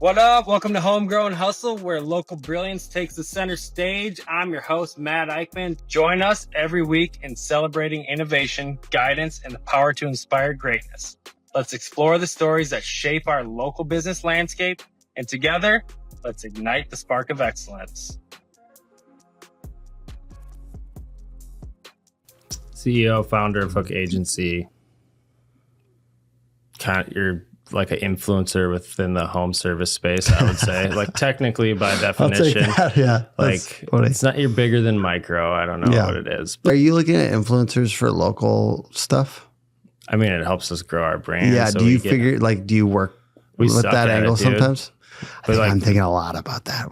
What up? Welcome to Homegrown Hustle, where local brilliance takes the center stage. I'm your host, Matt Eickman. Join us every week in celebrating innovation, guidance, and the power to inspire greatness. Let's explore the stories that shape our local business landscape, and together, let's ignite the spark of excellence. CEO, founder of Hook Agency. You're like an influencer within the home service space, I would say. Like technically by definition. I'll take that, yeah. Like it's not, you're bigger than micro. I don't know what it is. Are you looking at influencers for local stuff? I mean, it helps us grow our brand. Yeah. So do you figure, like, do you work with that angle sometimes? I'm thinking a lot about that.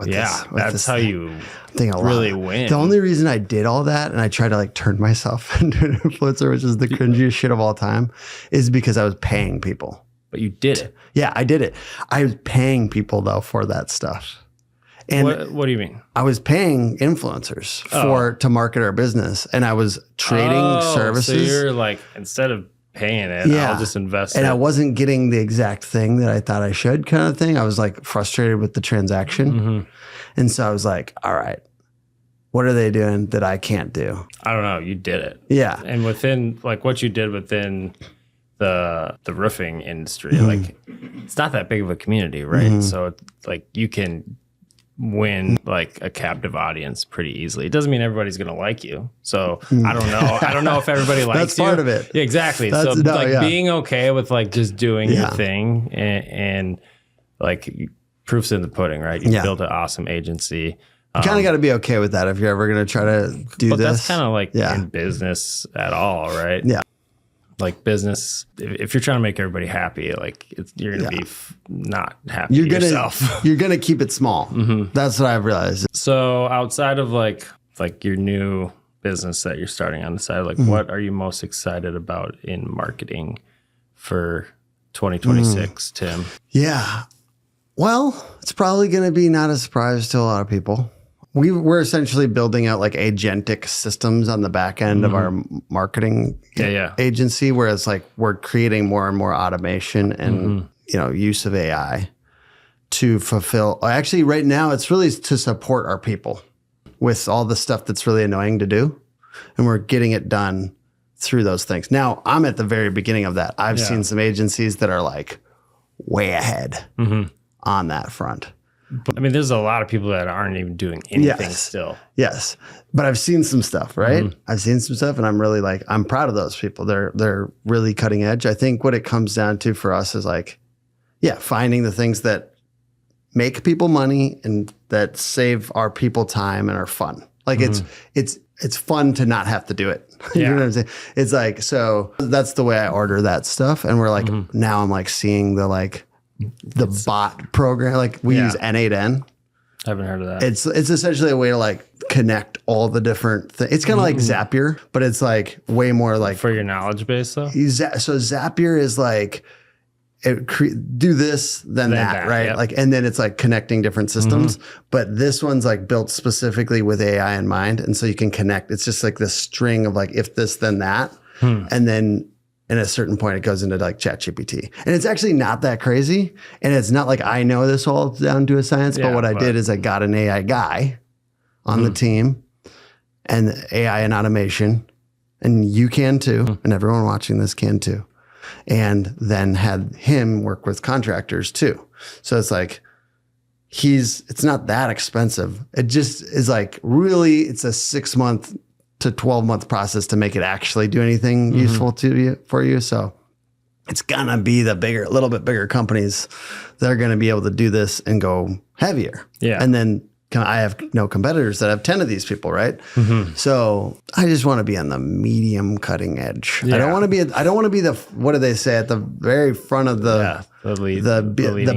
That's how you really win. The only reason I did all that and I tried to like turn myself into an influencer, which is the cringiest shit of all time, is because I was paying people. But you did it. Yeah, I did it. I was paying people though for that stuff. And what do you mean? I was paying influencers to market our business, and I was trading services. So you're like, instead of paying it, I'll just invest and I wasn't getting the exact thing that I thought I should, kind of thing. I was like frustrated with the transaction. Mm-hmm. And so I was like, all right, what are they doing that I can't do? I don't know. You did it. Yeah. And within like what you did within the roofing industry, mm-hmm. like it's not that big of a community, right? Mm-hmm. So it's like you can win like a captive audience pretty easily. It doesn't mean everybody's going to like you. So I don't know. I don't know if everybody likes That's you. part of it. Yeah, exactly. Being okay with like just doing your thing and like proof's in the pudding, right? You built an awesome agency. You kind of got to be okay with that if you're ever going to try to do this. But that's kind of like in business at all, right? Yeah. Like business, if you're trying to make everybody happy, like you're going to be not happy yourself. You're going to keep it small. Mm-hmm. That's what I've realized. So outside of like your new business that you're starting on the side, like what are you most excited about in marketing for 2026, Tim? Yeah. Well, it's probably going to be not a surprise to a lot of people. We're essentially building out like agentic systems on the back end of our marketing agency, whereas like we're creating more and more automation and use of AI to fulfill. Actually, right now it's really to support our people with all the stuff that's really annoying to do, and we're getting it done through those things. Now I'm at the very beginning of that. I've seen some agencies that are like way ahead on that front. But I mean, there's a lot of people that aren't even doing anything still. Yes. But I've seen some stuff, right? I've seen some stuff, and I'm really like, I'm proud of those people. They're really cutting edge. I think what it comes down to for us is like, finding the things that make people money and that save our people time and are fun. Like it's fun to not have to do it. You know what I'm saying? It's like, so that's the way I order that stuff. And we're like, now I'm like seeing the bot program, like we use N8N. I haven't heard of that. It's essentially a way to like connect all the different things. It's kind of like Zapier, but it's like way more like for your knowledge base though. So Zapier is like do this, then that, right? Yep. Like, and then it's like connecting different systems. But this one's like built specifically with AI in mind, and so you can connect. It's just like this string of like if this, then that, and then. And at a certain point, it goes into like ChatGPT. And it's actually not that crazy. And it's not like I know this all down to a science. But what I did is I got an AI guy on the team and AI and automation. And you can too. And everyone watching this can too. And then had him work with contractors too. So it's like, it's not that expensive. It just is like really, it's a 6-month to 12-month process to make it actually do anything useful for you. So it's gonna be the little bit bigger companies that are gonna be able to do this and go heavier. Yeah. And then I have no competitors that have 10 of these people, right? So I just want to be on the medium cutting edge. I don't want to be the, what do they say, at the very front of the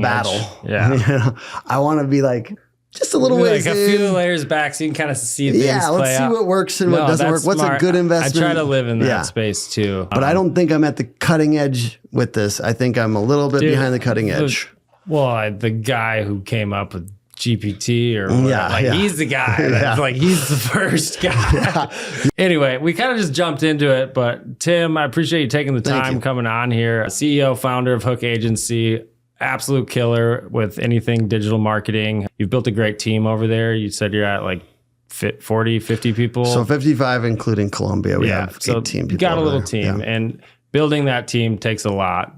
battle. Yeah. I want to be like, just a little ways like a few layers back so you can kind of see things let's see what works and what doesn't work. What's a good investment? I try to live in that space too. But I don't think I'm at the cutting edge with this. I think I'm a little bit behind the cutting edge. The guy who came up with GPT or whatever, he's the guy. That's like, he's the first guy. Anyway, we kind of just jumped into it, but Tim, I appreciate you taking the time coming on here. CEO, founder of Hook Agency. absolute killer with anything digital marketing. You've built a great team over there. You said you're at like 40, 50 people. So 55, including Colombia. We have 18 people. You got a little there. team, and building that team takes a lot.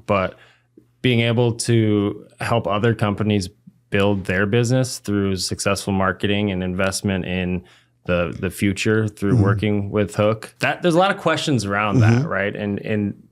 But being able to help other companies build their business through successful marketing and investment in the future through working with Hook, there's a lot of questions around that, right? And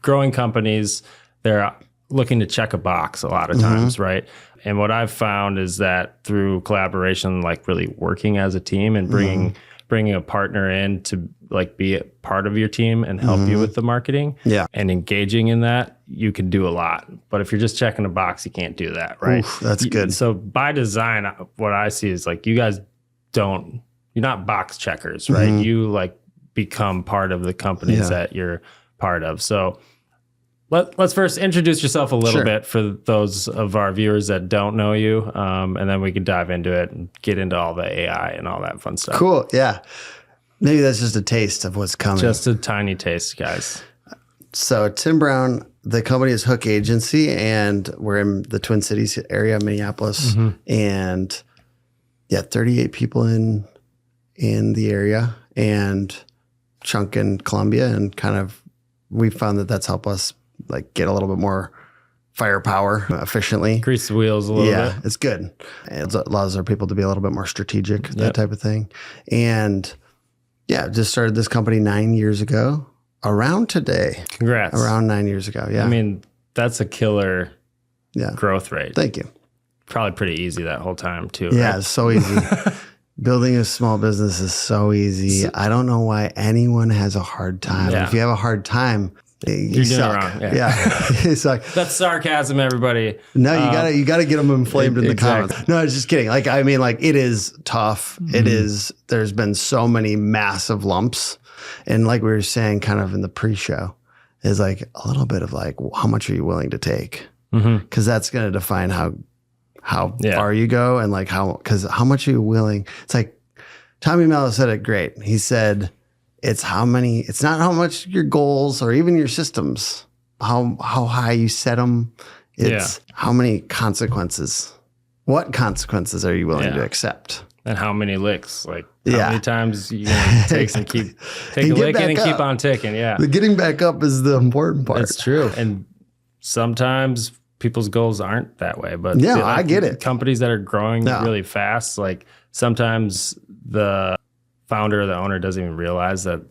growing companies, they're looking to check a box a lot of times, right? And what I've found is that through collaboration, like really working as a team and bringing a partner in to like be a part of your team and help you with the marketing and engaging in that, you can do a lot. But if you're just checking a box, you can't do that, right? Oof, that's good. So by design, what I see is like you guys you're not box checkers, right? You like become part of the companies that you're part of. So let's first introduce yourself a little bit for those of our viewers that don't know you, and then we can dive into it and get into all the AI and all that fun stuff. Cool. Yeah. Maybe that's just a taste of what's coming. Just a tiny taste, guys. So Tim Brown, the company is Hook Agency, and we're in the Twin Cities area, Minneapolis, and 38 people in the area and chunk in Colombia, and kind of we found that's helped us like get a little bit more firepower efficiently. Grease the wheels a little bit. Yeah, it's good. It allows our people to be a little bit more strategic, that type of thing. And just started this company 9 years ago, around today. Congrats. Around 9 years ago, yeah. I mean, that's a killer growth rate. Thank you. Probably pretty easy that whole time too. Yeah, right? It's so easy. Building a small business is so easy. I don't know why anyone has a hard time. If you have a hard time, you suck. Doing it wrong. You suck. That's sarcasm, everybody. No, you gotta get them inflamed in the comments. No, I was just kidding. Like, I mean, like it is tough. It is. There's been so many massive lumps, and like we were saying, kind of in the pre-show, is like a little bit of like, how much are you willing to take? Because that's going to define how far you go, and like how much are you willing? It's like Tommy Mello said it great. He said, it's not how much your goals or even your systems, how high you set them. It's how many consequences. What consequences are you willing to accept? And how many licks? Like how many times you gonna take and keep take a lick and keep on ticking? Yeah. The getting back up is the important part. That's true. And sometimes people's goals aren't that way. But I get it. Companies that are growing really fast, like sometimes the founder or the owner doesn't even realize that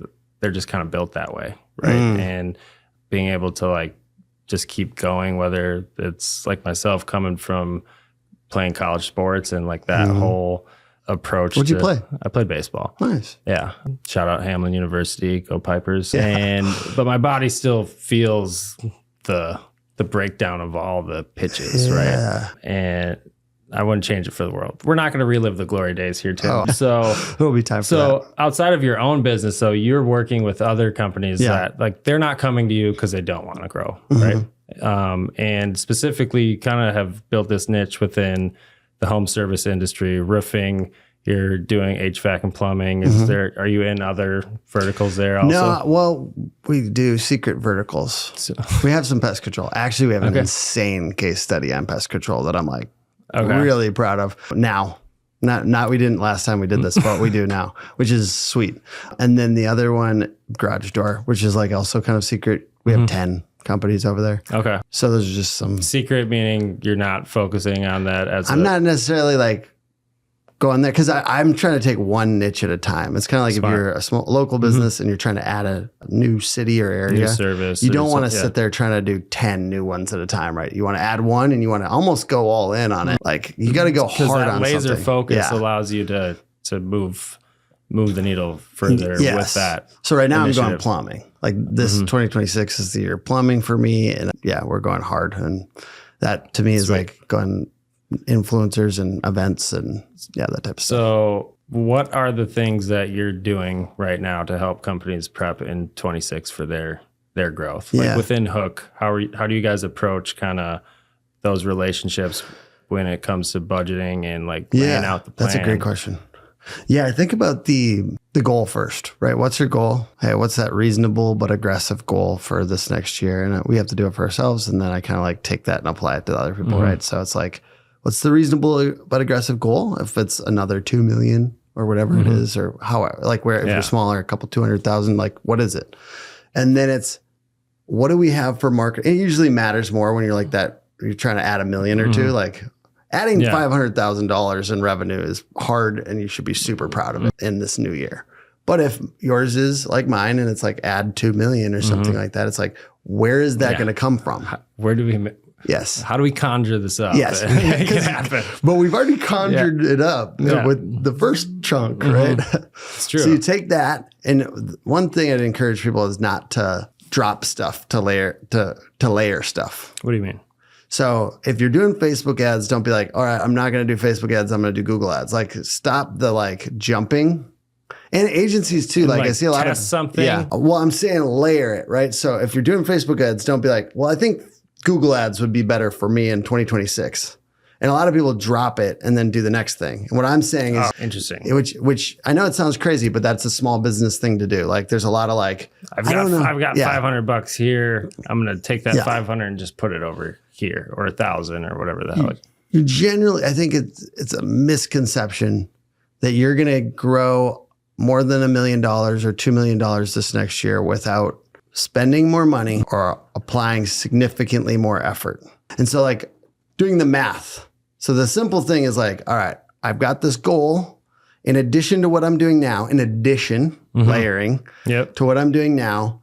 they're just kind of built that way, right? And being able to like just keep going, whether it's like myself coming from playing college sports and like that whole approach. What'd you play? I played baseball. Nice. Yeah. Shout out Hamlin University, go Pipers. But my body still feels the breakdown of all the pitches, right? And I wouldn't change it for the world. We're not going to relive the glory days here, Tim. So it'll be time for that. So outside of your own business, so you're working with other companies that like they're not coming to you because they don't want to grow, right? And specifically, you kind of have built this niche within the home service industry, roofing. You're doing HVAC and plumbing. Are you in other verticals there also? No, well, we do secret verticals. We have some pest control. Actually, we have an insane case study on pest control that I'm like really proud of now. Not we didn't last time we did this, but we do now, which is sweet. And then the other one, garage door, which is like also kind of secret. We have 10 companies over there. Okay. So those are just some secret, meaning you're not focusing on that as I'm not necessarily like going there because I'm trying to take one niche at a time. It's kind of like if you're a small local business and you're trying to add a new city or area, new service, you don't want to sit there trying to do 10 new ones at a time, right? You want to add one and you want to almost go all in on it. Like you got to go hard on laser something. Focus allows you to move the needle further with that. So right now I'm going plumbing. Like this 2026 is the year plumbing for me. And we're going hard. And that to me is like going influencers and events and that type of stuff. So what are the things that you're doing right now to help companies prep in 26 for their growth? Like within Hook, how do you guys approach kind of those relationships when it comes to budgeting and like laying out the plan? That's a great question. Yeah, I think about the the goal first, right? What's your goal? Hey, what's that reasonable but aggressive goal for this next year? And we have to do it for ourselves. And then I kind of like take that and apply it to other people, right? So it's like, what's the reasonable but aggressive goal? If it's another 2 million or whatever it is, or however, like where if you're smaller, a couple 200,000, like what is it? And then it's, what do we have for market? It usually matters more when you're like that, you're trying to add a million or two, like adding $500,000 in revenue is hard and you should be super proud of it in this new year. But if yours is like mine and it's like add 2 million or something like that, it's like, where is that going to come from? Where do we... Yes. How do we conjure this up? Yes. Make it happen? But we've already conjured it up with the first chunk, right? It's true. So you take that, and one thing I'd encourage people is not to drop stuff, to layer stuff. What do you mean? So if you're doing Facebook ads, don't be like, all right, I'm not going to do Facebook ads. I'm going to do Google ads. Like stop the like jumping. And agencies too. Like I see a lot of something. Yeah. Well, I'm saying layer it, right? So if you're doing Facebook ads, don't be like, well, I think Google ads would be better for me in 2026. And a lot of people drop it and then do the next thing. And what I'm saying is interesting. Which I know it sounds crazy, but that's a small business thing to do. Like there's a lot of like, I've got $500 here. I'm going to take that 500 and just put it over here, or 1,000 or whatever the hell. Generally, I think it's a misconception that you're going to grow more than $1 million or $2 million this next year without spending more money or applying significantly more effort. And so like doing the math. So the simple thing is like, all right, I've got this goal in addition to what I'm doing now, layering to what I'm doing now,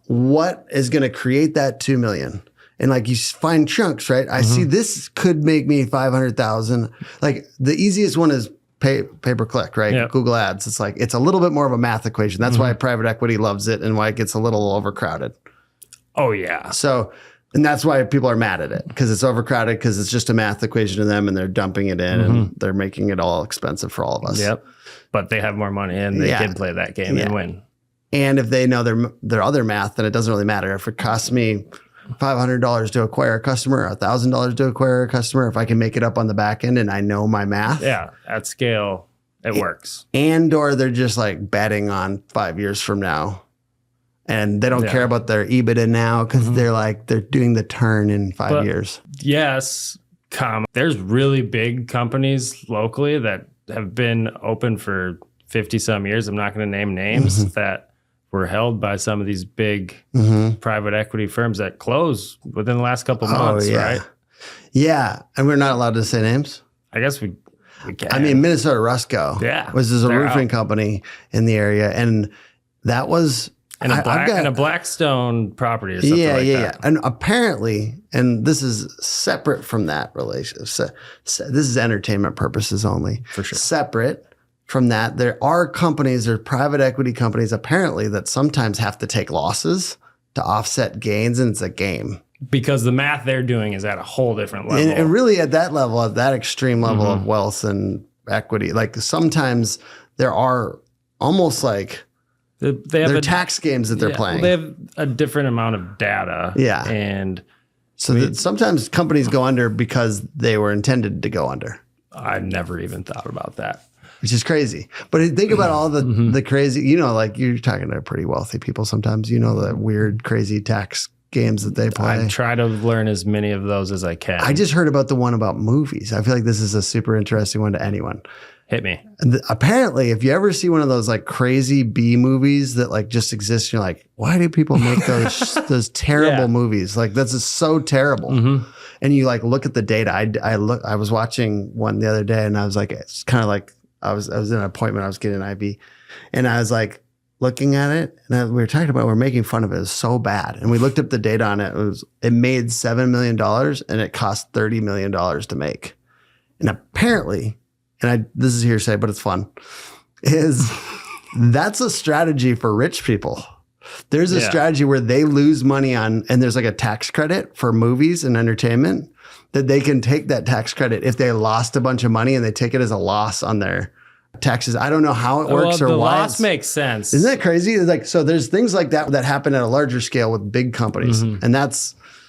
what is going to create that 2 million? And like you find chunks, right? I see this could make me 500,000. Like the easiest one is pay per click, right? Yep. Google ads. It's like, it's a little bit more of a math equation. That's why private equity loves it and why it gets a little overcrowded. Oh yeah. So, and that's why people are mad at it, because it's overcrowded, because it's just a math equation to them and they're dumping it in and they're making it all expensive for all of us. Yep. But they have more money and they can play that game and win. And if they know their other math, then it doesn't really matter. If it costs me $500 to acquire a customer, $1,000 to acquire a customer, if I can make it up on the back end and I know my math. Yeah, at scale, it works. And or they're just like betting on 5 years from now. And they don't care about their EBITDA now because they're doing the turn in 5 years. Yes, there's really big companies locally that have been open for 50 some years. I'm not going to name names that were held by some of these big private equity firms that closed within the last couple of months, right? Yeah. And we're not allowed to say names? I guess we can. I mean, Minnesota Rusco was a roofing company in the area. And that was... And a Blackstone property or something like that. Yeah. And apparently, and this is separate from that relationship. So this is entertainment purposes only. For sure. Separate from that, there are companies, there are private equity companies apparently that sometimes have to take losses to offset gains, and it's a game. Because the math they're doing is at a whole different level. And really at that level, at that extreme level of wealth and equity, like sometimes there are almost like... They're tax games that they're playing. Well, they have a different amount of data. Yeah. And so sometimes companies go under because they were intended to go under. I've never even thought about that. Which is crazy. But think about all the crazy, like you're talking to pretty wealthy people sometimes, the weird, crazy tax games that they play. I try to learn as many of those as I can. I just heard about the one about movies. I feel like this is a super interesting one to anyone. Hit me. And apparently, if you ever see one of those like crazy B movies that like just exist, you're like, why do people make those terrible movies? Like that's just so terrible. And you like look at the data. I was watching one the other day, and I was like, it's kind of like I was in an appointment. I was getting an IV, and I was like looking at it, and we were talking about we're making fun of it. It was so bad, and we looked up the data on it. It made $7 million, and it cost $30 million to make. And apparently, this is hearsay, but it's fun, that's a strategy for rich people. There's a strategy where they lose money on, and there's like a tax credit for movies and entertainment that they can take that tax credit if they lost a bunch of money and they take it as a loss on their taxes. I don't know how it works or the why. Loss makes sense. Isn't that crazy? Like, so there's things like that happen at a larger scale with big companies, and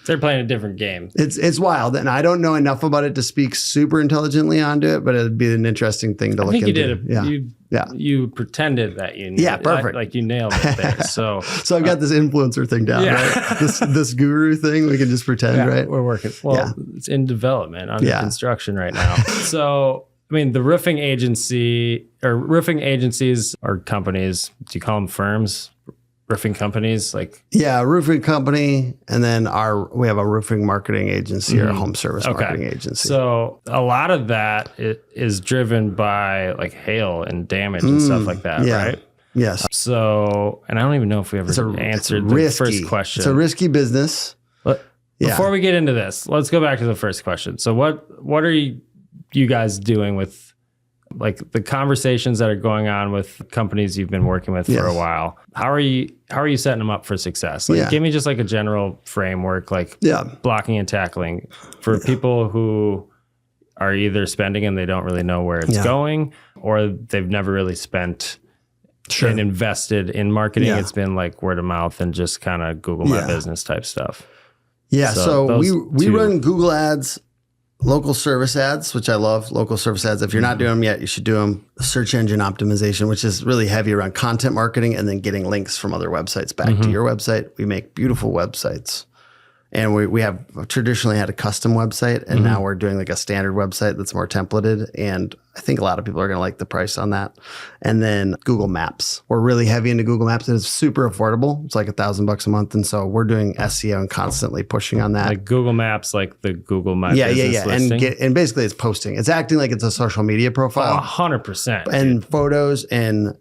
they're playing a different game. It's wild, and I don't know enough about it to speak super intelligently onto it, but it'd be an interesting thing to look into. You Yeah. You pretended that you knew. Yeah, perfect. Like you nailed it there. So I've got this influencer thing down, right? This guru thing, we can just pretend, right? We're working. Well, it's in development, under construction right now. So, I mean, the roofing agencies or companies, do you call them firms? Roofing companies, like roofing company, and then we have a roofing marketing agency or a home service marketing agency. So a lot of that is driven by like hail and damage and stuff like that, right? Yes. So, and I don't even know if we ever answered the first question. It's a risky business. Before we get into this, let's go back to the first question. So, what are you guys doing with like the conversations that are going on with companies you've been working with for a while? How are you setting them up for success? Like, give me just like a general framework, like blocking and tackling for people who are either spending and they don't really know where it's going, or they've never really spent and invested in marketing. It's been like word of mouth and just kind of Google My Business type stuff. Yeah. So we run Google ads, local service ads, which I love. Local service ads. If you're not doing them yet, you should do them. Search engine optimization, which is really heavy around content marketing and then getting links from other websites back to your website. We make beautiful websites. And we have traditionally had a custom website, and now we're doing like a standard website that's more templated. And I think a lot of people are going to like the price on that. And then Google Maps. We're really heavy into Google Maps, and it's super affordable. It's like $1,000 a month. And so we're doing SEO and constantly pushing on that. Like Google Maps, like the Google My Business listing. And basically it's posting. It's acting like it's a social media profile. 100%. And photos and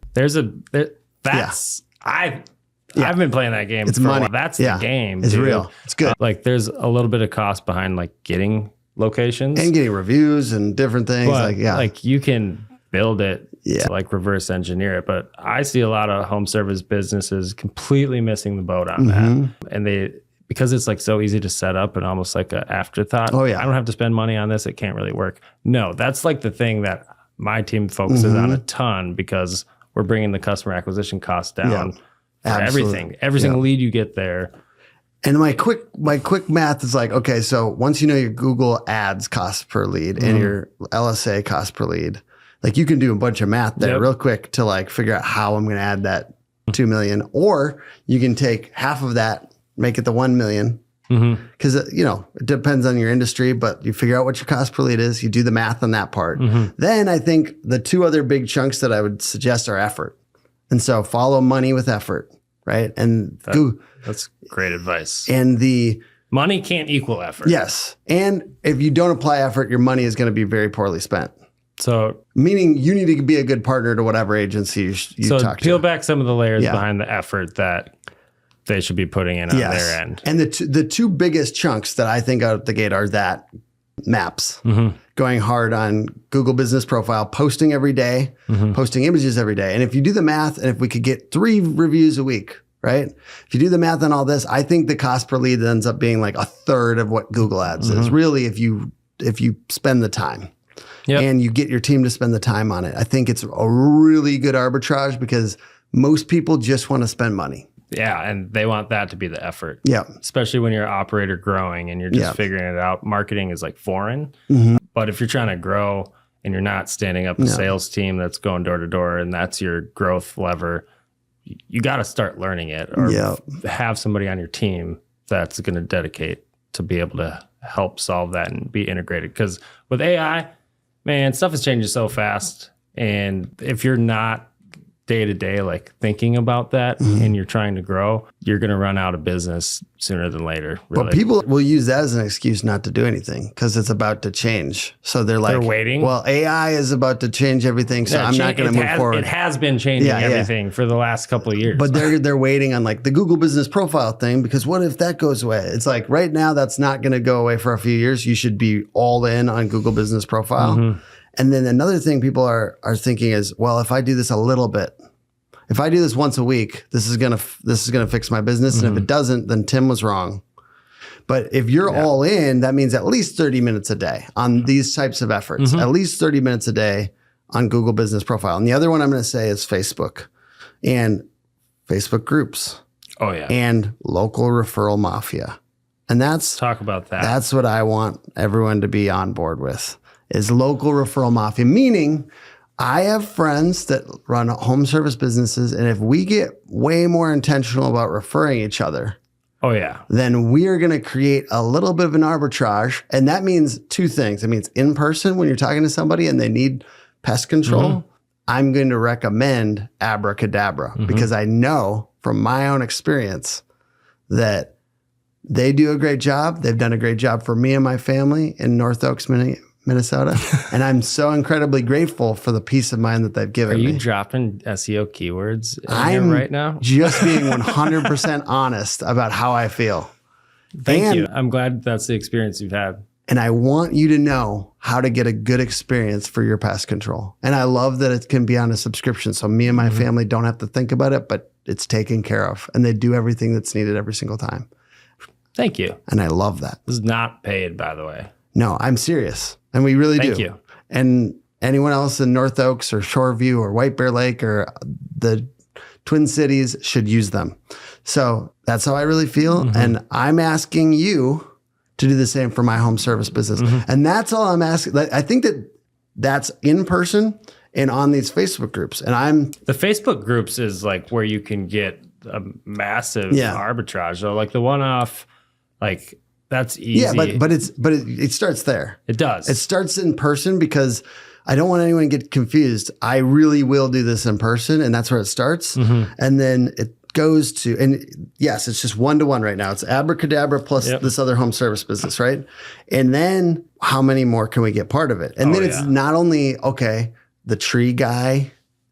I've been playing that game. It's money. That's the game. It's real. It's good. Like there's a little bit of cost behind like getting locations and getting reviews and different things. But like you can build it to like reverse engineer it. But I see a lot of home service businesses completely missing the boat on that. And because it's like so easy to set up and almost like an afterthought. I don't have to spend money on this. It can't really work. No, that's like the thing that my team focuses on a ton, because we're bringing the customer acquisition cost down. Everything, every single lead you get there. And my quick math is like, okay, so once you know your Google ads cost per lead and your LSA cost per lead, like you can do a bunch of math there real quick to like figure out how I'm going to add that 2 million, or you can take half of that, make it the 1 million. Because, it depends on your industry, but you figure out what your cost per lead is. You do the math on that part. Then I think the two other big chunks that I would suggest are effort. And so follow money with effort, right? And that's great advice. And the money can't equal effort. Yes. And if you don't apply effort, your money is going to be very poorly spent. So meaning you need to be a good partner to whatever agency you talk to. Peel back some of the layers behind the effort that they should be putting in on their end. And the two biggest chunks that I think out the gate are that maps, going hard on Google Business Profile, posting every day, posting images every day. And if you do the math, and if we could get 3 reviews a week, right? If you do the math on all this, I think the cost per lead ends up being like a third of what Google Ads is. Really, if you spend the time and you get your team to spend the time on it, I think it's a really good arbitrage, because most people just want to spend money. Yeah, and they want that to be the effort. Yeah. Especially when you're an operator growing and you're just figuring it out. Marketing is like foreign. But if you're trying to grow and you're not standing up a sales team that's going door to door and that's your growth lever, you got to start learning it, or have somebody on your team that's going to dedicate to be able to help solve that and be integrated. Because with AI, man, stuff is changing so fast. And if you're not day to day, like thinking about that and you're trying to grow, you're going to run out of business sooner than later. Really. But people will use that as an excuse not to do anything because it's about to change. So they're waiting. Well, AI is about to change everything, so I'm not going to move forward. It has been changing everything for the last couple of years. But they're waiting on like the Google Business Profile thing, because what if that goes away? It's like right now that's not going to go away for a few years. You should be all in on Google Business Profile. And then another thing people are thinking is, well, if I do this a little bit, if I do this once a week, this is gonna fix my business. And if it doesn't, then Tim was wrong. But if you're all in, that means at least 30 minutes a day on these types of efforts, at least 30 minutes a day on Google Business Profile. And the other one I'm going to say is Facebook and Facebook groups. Oh yeah. And local referral mafia. And let's talk about that. That's what I want everyone to be on board with, is local referral mafia, meaning I have friends that run home service businesses, and if we get way more intentional about referring each other, oh yeah, then we are going to create a little bit of an arbitrage. And that means two things. It means in person, when you're talking to somebody and they need pest control, I'm going to recommend Abracadabra because I know from my own experience that they do a great job. They've done a great job for me and my family in North Oaks, Minnesota. And I'm so incredibly grateful for the peace of mind that they've given me. Are you dropping SEO keywords in here right now? Just being 100% honest about how I feel. Thank you. I'm glad that's the experience you've had. And I want you to know how to get a good experience for your pest control. And I love that it can be on a subscription. So me and my family don't have to think about it, but it's taken care of. And they do everything that's needed every single time. Thank you. And I love that. This is not paid, by the way. No, I'm serious. And we really do. Thank you. And anyone else in North Oaks or Shoreview or White Bear Lake or the Twin Cities should use them. So that's how I really feel. And I'm asking you to do the same for my home service business. And that's all I'm asking. I think that that's in person and on these Facebook groups. And the Facebook groups is like where you can get a massive arbitrage. So like the one-off, like that's easy. Yeah, but it starts there. It does. It starts in person because I don't want anyone to get confused. I really will do this in person, and that's where it starts. And then it goes to, and yes, it's just one-to-one right now. It's Abracadabra plus this other home service business, right? And then how many more can we get part of it? And then it's not only, okay, the tree guy,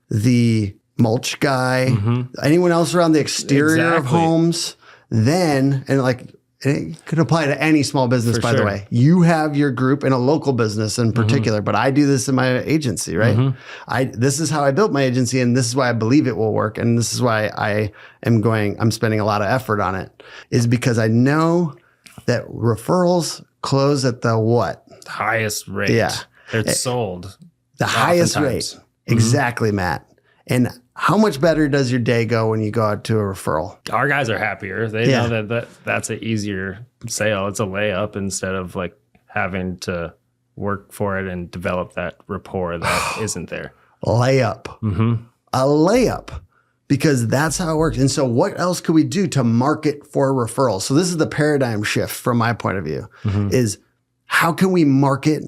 the mulch guy, anyone else around the exterior of homes, then, and like, it could apply to any small business, by the way. You have your group in a local business in particular, but I do this in my agency, right? This is how I built my agency, and this is why I believe it will work, and this is why I'm spending a lot of effort on it, is because I know that referrals close at the what? Highest rate. Yeah. They're sold. The highest rate. Exactly, Matt. And how much better does your day go when you go out to a referral? Our guys are happier. They know that's an easier sale. It's a layup instead of like having to work for it and develop that rapport that isn't there. Layup. A layup. Because that's how it works. And so what else could we do to market for referrals? So this is the paradigm shift from my point of view, is how can we market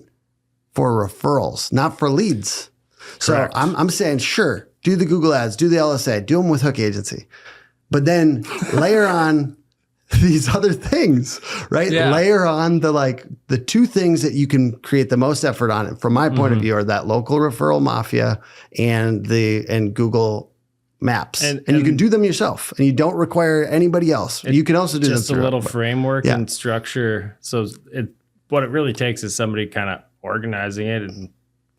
for referrals, not for leads? Correct. So I'm saying, sure, do the Google ads, do the LSA, do them with Hook Agency, but then layer on these other things, right? Yeah. Layer on the two things that you can create the most effort on it from my point of view are that local referral mafia and Google Maps. And you can do them yourself and you don't require anybody else. You can also do them just a little framework and structure. So what it really takes is somebody kind of organizing it and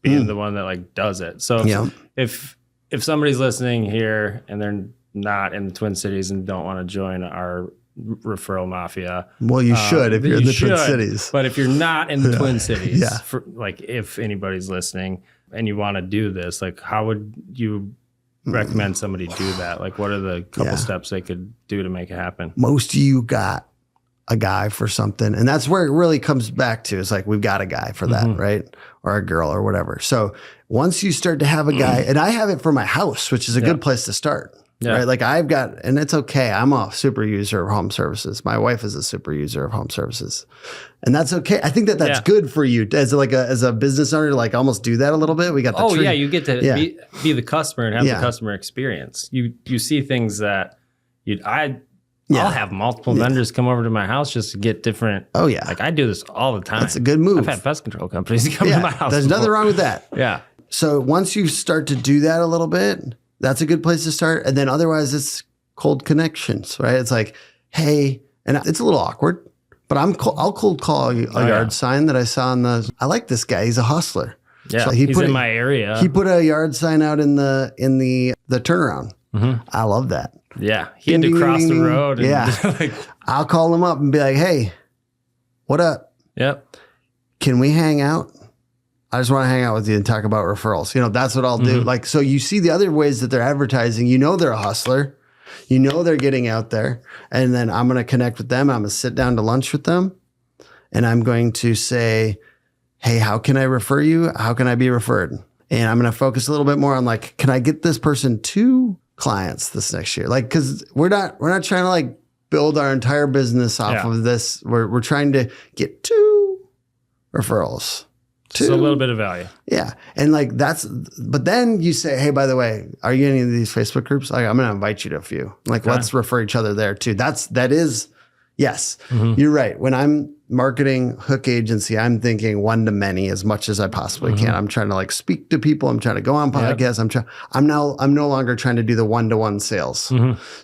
being the one that like does it. So if somebody's listening here and they're not in the Twin Cities and don't want to join our referral mafia, well, you should if you're in the Twin Cities. But if you're not in the Twin Cities, like if anybody's listening and you want to do this, like how would you recommend somebody do that? Like what are the couple steps they could do to make it happen? Most of you got a guy for something. And that's where it really comes back to. It's like, we've got a guy for that, right? Or a girl or whatever. So once you start to have a guy, and I have it for my house, which is a good place to start, right? Like I've got, and it's okay. I'm a super user of home services. My wife is a super user of home services, and that's okay. I think that's good for you as a business owner to like almost do that a little bit. We got the tree. You get to be the customer and have the customer experience. You see things that I'll have multiple vendors come over to my house just to get different. Oh, yeah. Like I do this all the time. That's a good move. I've had pest control companies come to my house. There's nothing wrong with that. Yeah. So once you start to do that a little bit, that's a good place to start. And then otherwise it's cold connections, right? It's like, hey, and it's a little awkward, but I'll cold call a yard sign that I saw I like this guy. He's a hustler. Yeah. So he's in my area. He put a yard sign out in the turnaround. I love that. Yeah. He had to cross the road. And I'll call him up and be like, hey, what up? Yep. Can we hang out? I just want to hang out with you and talk about referrals. That's what I'll do. Like, so you see the other ways that they're advertising, they're a hustler, they're getting out there, and then I'm going to connect with them. I'm going to sit down to lunch with them and I'm going to say, hey, how can I refer you? How can I be referred? And I'm going to focus a little bit more on like, can I get this person 2 clients this next year? Like, cause we're not trying to like build our entire business off of this. We're trying to get 2 referrals. Just a little bit of value. Yeah. And like but then you say, hey, by the way, are you in any of these Facebook groups? Like, I'm going to invite you to a few. Like, let's refer each other there too. That is, yes, you're right. When I'm marketing hook agency, I'm thinking one to many as much as I possibly can. I'm trying to like speak to people. I'm trying to go on podcasts. I'm no longer trying to do the one-to-one sales.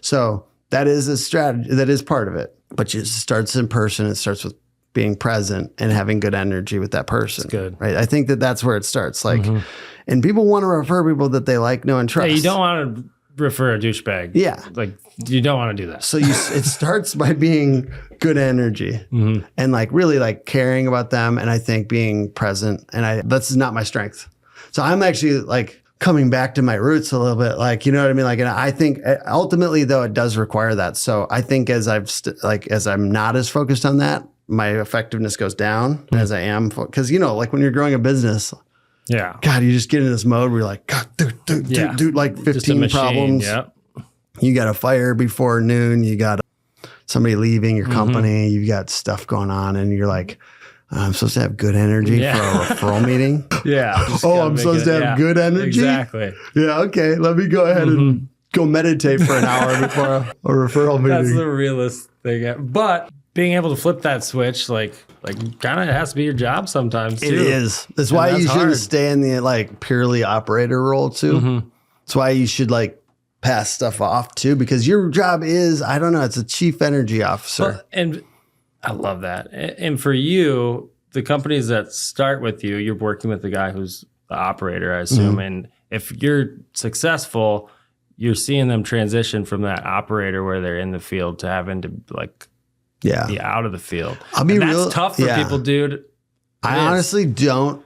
So that is a strategy. That is part of it. But it starts in person. It starts with being present and having good energy with that person. That's good. Right. I think that's where it starts. Like, and people want to refer people that they like, know, and trust. Yeah, you don't want to refer a douchebag. Yeah. Like, you don't want to do that. So it starts by being good energy and like really like caring about them. And I think being present, and that's not my strength. So I'm actually like coming back to my roots a little bit. Like, you know what I mean? Like, and I think ultimately though, it does require that. So I think as I'm not as focused on that, my effectiveness goes down as I am. Cause you know, like when you're growing a business, God, you just get in this mode where you're like, God, dude, like 15 problems. Yep. You got a fire before noon. You got somebody leaving your company. You've got stuff going on and you're like, I'm supposed to have good energy for a referral meeting. I'm supposed to have good energy. Exactly. Yeah. Okay. Let me go ahead and go meditate for an hour before a referral meeting. That's the realest thing. But being able to flip that switch, like kind of has to be your job sometimes too. It is. That's why you shouldn't stay in the like purely operator role too. That's why you should like pass stuff off too, because your job is, I don't know, it's a chief energy officer. Well, and I love that. And for you, the companies that start with you, you're working with the guy who's the operator, I assume. And if you're successful, you're seeing them transition from that operator where they're in the field to having to like be out of the field. I'll be real. That's tough for people, dude. I honestly don't.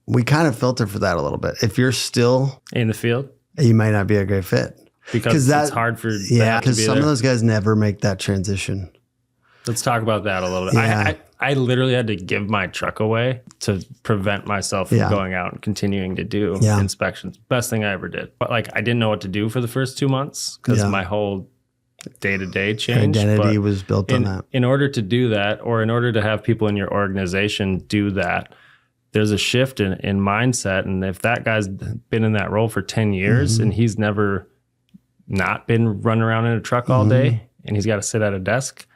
We kind of filter for that a little bit. If you're still in the field, you might not be a great fit. Because it's hard for because some of those guys never make that transition. Let's talk about that a little bit. Yeah. I literally had to give my truck away to prevent myself from going out and continuing to do inspections. Best thing I ever did. But like, I didn't know what to do for the first 2 months because my whole day-to-day changed. Identity was built on that. In order to do that, or in order to have people in your organization do that, there's a shift in mindset. And if that guy's been in that role for 10 years and he's never not been running around in a truck all day and he's got to sit at a desk,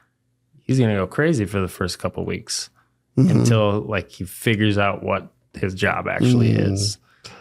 he's going to go crazy for the first couple of weeks until like he figures out what his job actually is.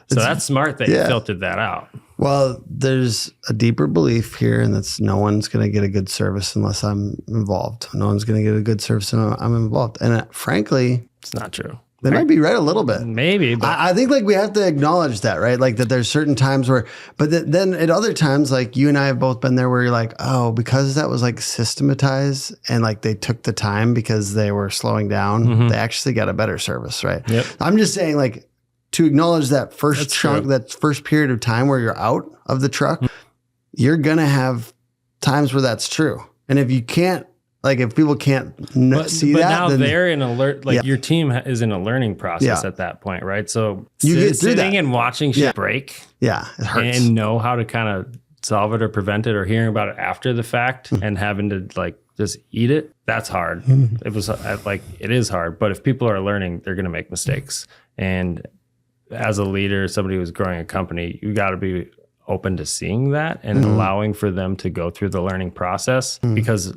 So that's smart that you filtered that out. Well, there's a deeper belief here, and that's no one's going to get a good service unless I'm involved. No one's going to get a good service unless I'm involved. And frankly, it's not true. They might be right a little bit. Maybe. But I think like we have to acknowledge that, right? Like that there's certain times where, but then at other times, like you and I have both been there where you're like, oh, because that was like systematized and like they took the time because they were slowing down, they actually got a better service, right? Yep. I'm just saying like to acknowledge that first chunk, that first period of time where you're out of the truck, you're going to have times where that's true. And if you can't, like if people can't see that, now they're in alert. Like your team is in a learning process at that point, right? So you get sitting and watching shit break, it hurts, and know how to kind of solve it or prevent it, or hearing about it after the fact and having to like just eat it. That's hard. It was like it is hard. But if people are learning, they're going to make mistakes. And as a leader, somebody who's growing a company, you got to be open to seeing that and allowing for them to go through the learning process because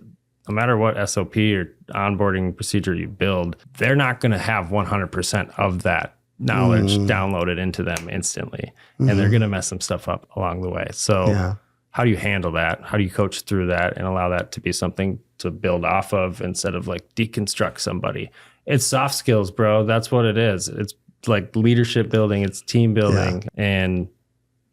no matter what SOP or onboarding procedure you build, they're not going to have 100% of that knowledge downloaded into them instantly. And they're going to mess some stuff up along the way. So how do you handle that? How do you coach through that and allow that to be something to build off of instead of like deconstruct somebody? It's soft skills, bro. That's what it is. It's like leadership building. It's team building. And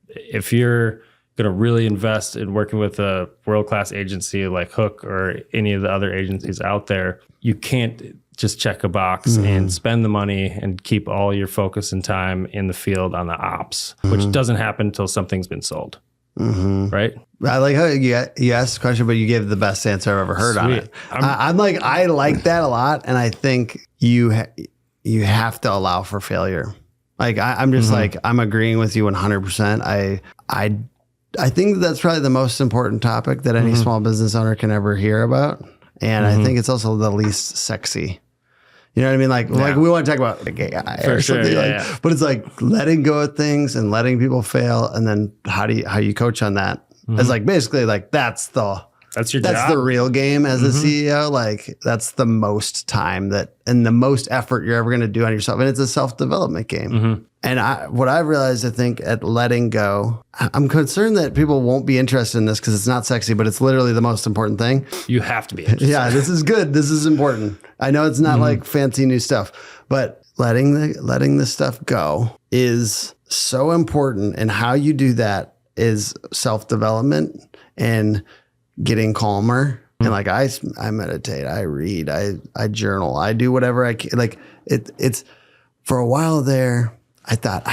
if you're going to really invest in working with a world-class agency like Hook or any of the other agencies out there, you can't just check a box and spend the money and keep all your focus and time in the field on the ops, which doesn't happen until something's been sold. Right? I like how you asked the question, but you gave the best answer I've ever heard on it. I like that a lot. And I think you have to allow for failure. Like I'm just like, I'm agreeing with you 100%. I think that's probably the most important topic that any small business owner can ever hear about. And I think it's also the least sexy. You know what I mean? Like we want to talk about like AI or something but it's like letting go of things and letting people fail. And then how you coach on that? It's like, basically like, that's your job. The real game as a CEO. Like that's the most time and the most effort you're ever going to do on yourself. And it's a self-development game. And what I've realized, I think, at letting go, I'm concerned that people won't be interested in this because it's not sexy, but it's literally the most important thing. You have to be interested. Yeah, this is good. This is important. I know it's not like fancy new stuff, but letting this stuff go is so important. And how you do that is self-development and getting calmer. And like I meditate, I read, I journal, I do whatever I can. Like it's for a while there, I thought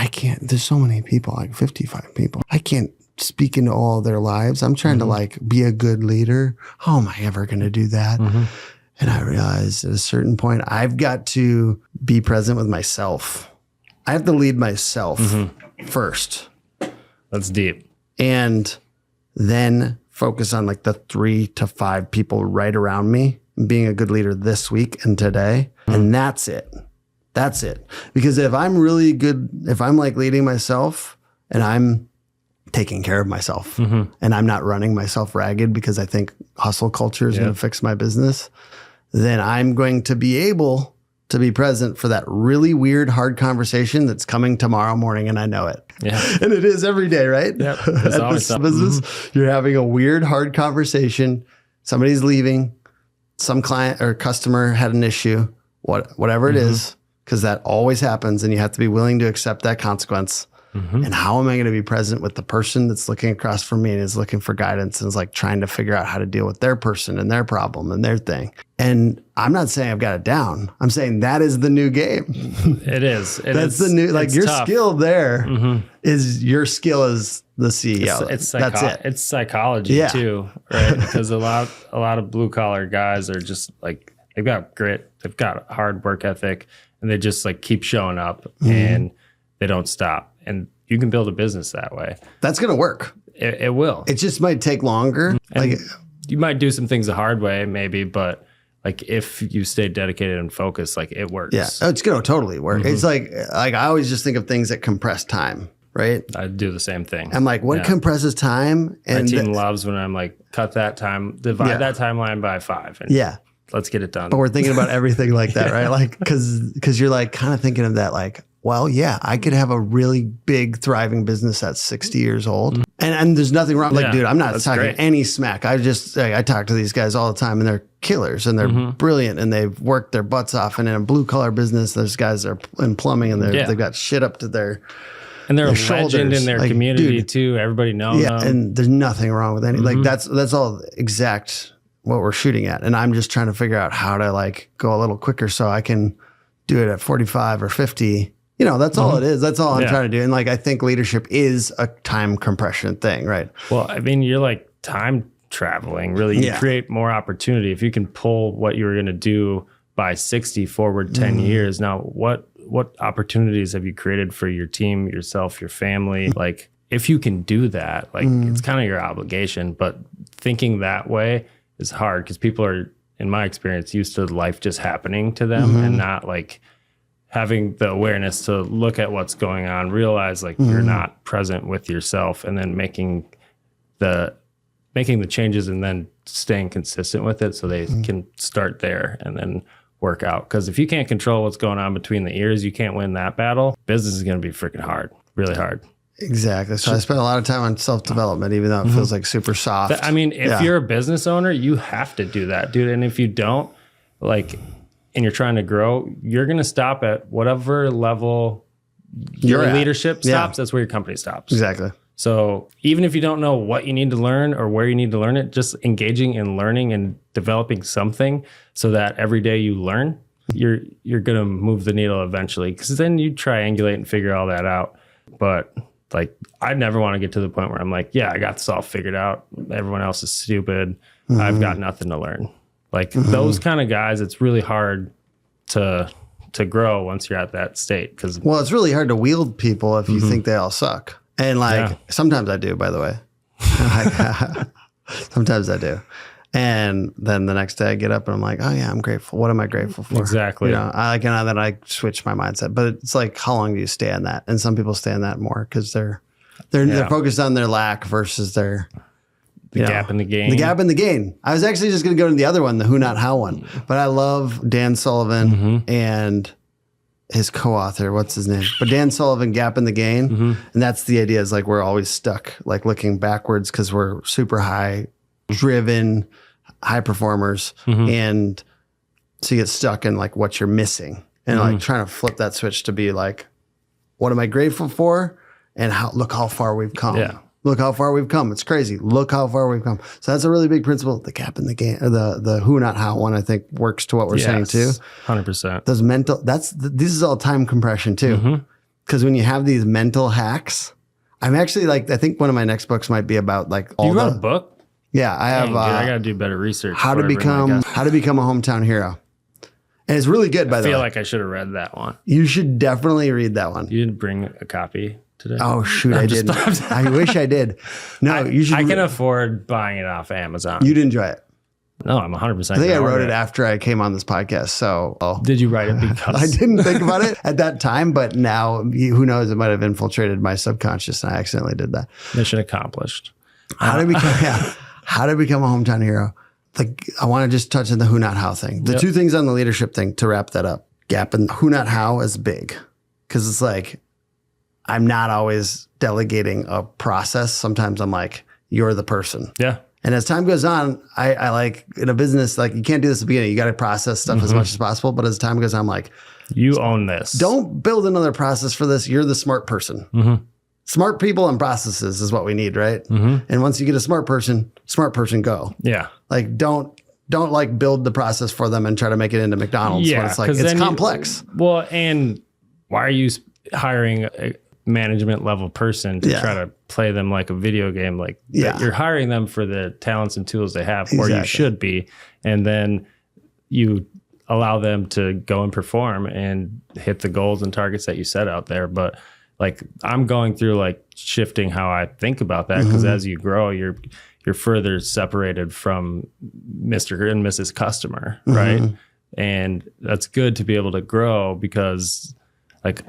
there's so many people, like 55 people. I can't speak into all their lives. I'm trying to like be a good leader. How am I ever going to do that? And I realized at a certain point, I've got to be present with myself. I have to lead myself first. That's deep. And then focus on like the 3 to 5 people right around me, being a good leader this week and today. And that's it. That's it. Because if I'm really good, if I'm like leading myself and I'm taking care of myself and I'm not running myself ragged because I think hustle culture is going to fix my business, then I'm going to be able to be present for that really weird, hard conversation that's coming tomorrow morning. And I know it. Yeah. And it is every day, right? Yep. There's always something. Business, you're having a weird, hard conversation. Somebody's leaving. Some client or customer had an issue, whatever it is, because that always happens. And you have to be willing to accept that consequence. And how am I going to be present with the person that's looking across from me and is looking for guidance and is like trying to figure out how to deal with their person and their problem and their thing? And I'm not saying I've got it down. I'm saying that is the new game. It is. That's the new, like your tough. Skill there is your skill as the CEO. That's it. It's psychology too, right? Because a lot of blue collar guys are just like, they've got grit, they've got hard work ethic, and they just like keep showing up and they don't stop. And you can build a business that way. That's going to work. It will. It just might take longer. And like you might do some things the hard way, maybe, but like if you stay dedicated and focused, like it works. Yeah, it's going to totally work. It's like I always just think of things that compress time, right? I do the same thing. I'm like, what compresses time? And my team loves when I'm like, cut that time, divide that timeline by 5. And let's get it done. But we're thinking about everything like that, right? Like, because you're like kind of thinking of that, like, well, yeah, I could have a really big, thriving business that's 60 years old. And there's nothing wrong. Like, dude, I'm not talking any smack. I talk to these guys all the time and they're killers and they're brilliant and they've worked their butts off. And in a blue collar business, there's guys that are in plumbing and they've got shit up to their and they're a legend in their community too. Everybody knows them. And there's nothing wrong with any, like that's all exact what we're shooting at. And I'm just trying to figure out how to like go a little quicker so I can do it at 45 or 50. You know, that's all it is. That's all I'm trying to do. And like, I think leadership is a time compression thing, right? Well, I mean, you're like time traveling, really. You create more opportunity. If you can pull what you were going to do by 60 forward 10 years. Now, what opportunities have you created for your team, yourself, your family? Like, if you can do that, like it's kind of your obligation. But thinking that way is hard because people are, in my experience, used to life just happening to them and not like having the awareness to look at what's going on, realize like you're not present with yourself, and then making the changes and then staying consistent with it so they can start there and then work out. Because if you can't control what's going on between the ears, you can't win that battle. Business is going to be freaking hard, really hard. Exactly. So I spend a lot of time on self-development, even though it feels like super soft. I mean, if you're a business owner, you have to do that, dude. And if you don't, like, and you're trying to grow, you're going to stop at whatever level your leadership stops. That's where your company stops. Exactly. So even if you don't know what you need to learn or where you need to learn it, just engaging in learning and developing something so that every day you learn, you're going to move the needle eventually. Because then you triangulate and figure all that out. But like, I never want to get to the point where I'm like, yeah, I got this all figured out. Everyone else is stupid. I've got nothing to learn. Like those kind of guys, it's really hard to to grow once you're at that state. Because well, it's really hard to wield people if you think they all suck. And like sometimes I do, by the way. Sometimes I do. And then the next day I get up and I'm like, oh yeah, I'm grateful. What am I grateful for? Exactly. You know, then I switch my mindset. But it's like, how long do you stay on that? And some people stay on that more because they're focused on their lack versus their gap in the gain. The gap in the gain. I was actually just going to go to the other one, the who, not how one. But I love Dan Sullivan and his co-author. What's his name? But Dan Sullivan, gap in the gain. And that's the idea is like we're always stuck, like looking backwards because we're super high driven, high performers. And so you get stuck in like what you're missing and like trying to flip that switch to be like, what am I grateful for? And look how far we've come. Yeah. Look how far we've come. It's crazy. Look how far we've come. So that's a really big principle. The gap in the game, the who, not how one, I think works to what we're saying too. 100%. Those mental, this is all time compression too. Because when you have these mental hacks, I'm actually like, I think one of my next books might be about like all you wrote a book? Yeah, I have. Dude, I got to do better research. How to become a hometown hero. And it's really good, by the way. I feel like I should have read that one. You should definitely read that one. You didn't bring a copy today? Oh, shoot, I didn't. I wish I did. No, you should. I can afford buying it off Amazon. You'd enjoy it. No, I'm 100%. I think I wrote it after I came on this podcast. So, did you write it because I didn't think about it at that time, but now who knows? It might have infiltrated my subconscious, and I accidentally did that. Mission accomplished. How to become a hometown hero? Like, I want to just touch on the who, not how thing. The two things on the leadership thing to wrap that up. Gap and who, not how is big, because it's like I'm not always delegating a process. Sometimes I'm like, you're the person. Yeah. And as time goes on, I like in a business, like you can't do this at the beginning. You got to process stuff as much as possible. But as time goes on, I'm like, you own this. Don't build another process for this. You're the smart person. Smart people and processes is what we need, right? And once you get a smart person go. Yeah. Like don't like build the process for them and try to make it into McDonald's. Yeah, when it's like it's complex. And why are you hiring a management level person to try to play them like a video game? Like you're hiring them for the talents and tools they have, or you should be, and then you allow them to go and perform and hit the goals and targets that you set out there. But like I'm going through like shifting how I think about that, because as you grow, you're further separated from Mr. and Mrs. Customer, right? And that's good to be able to grow, because like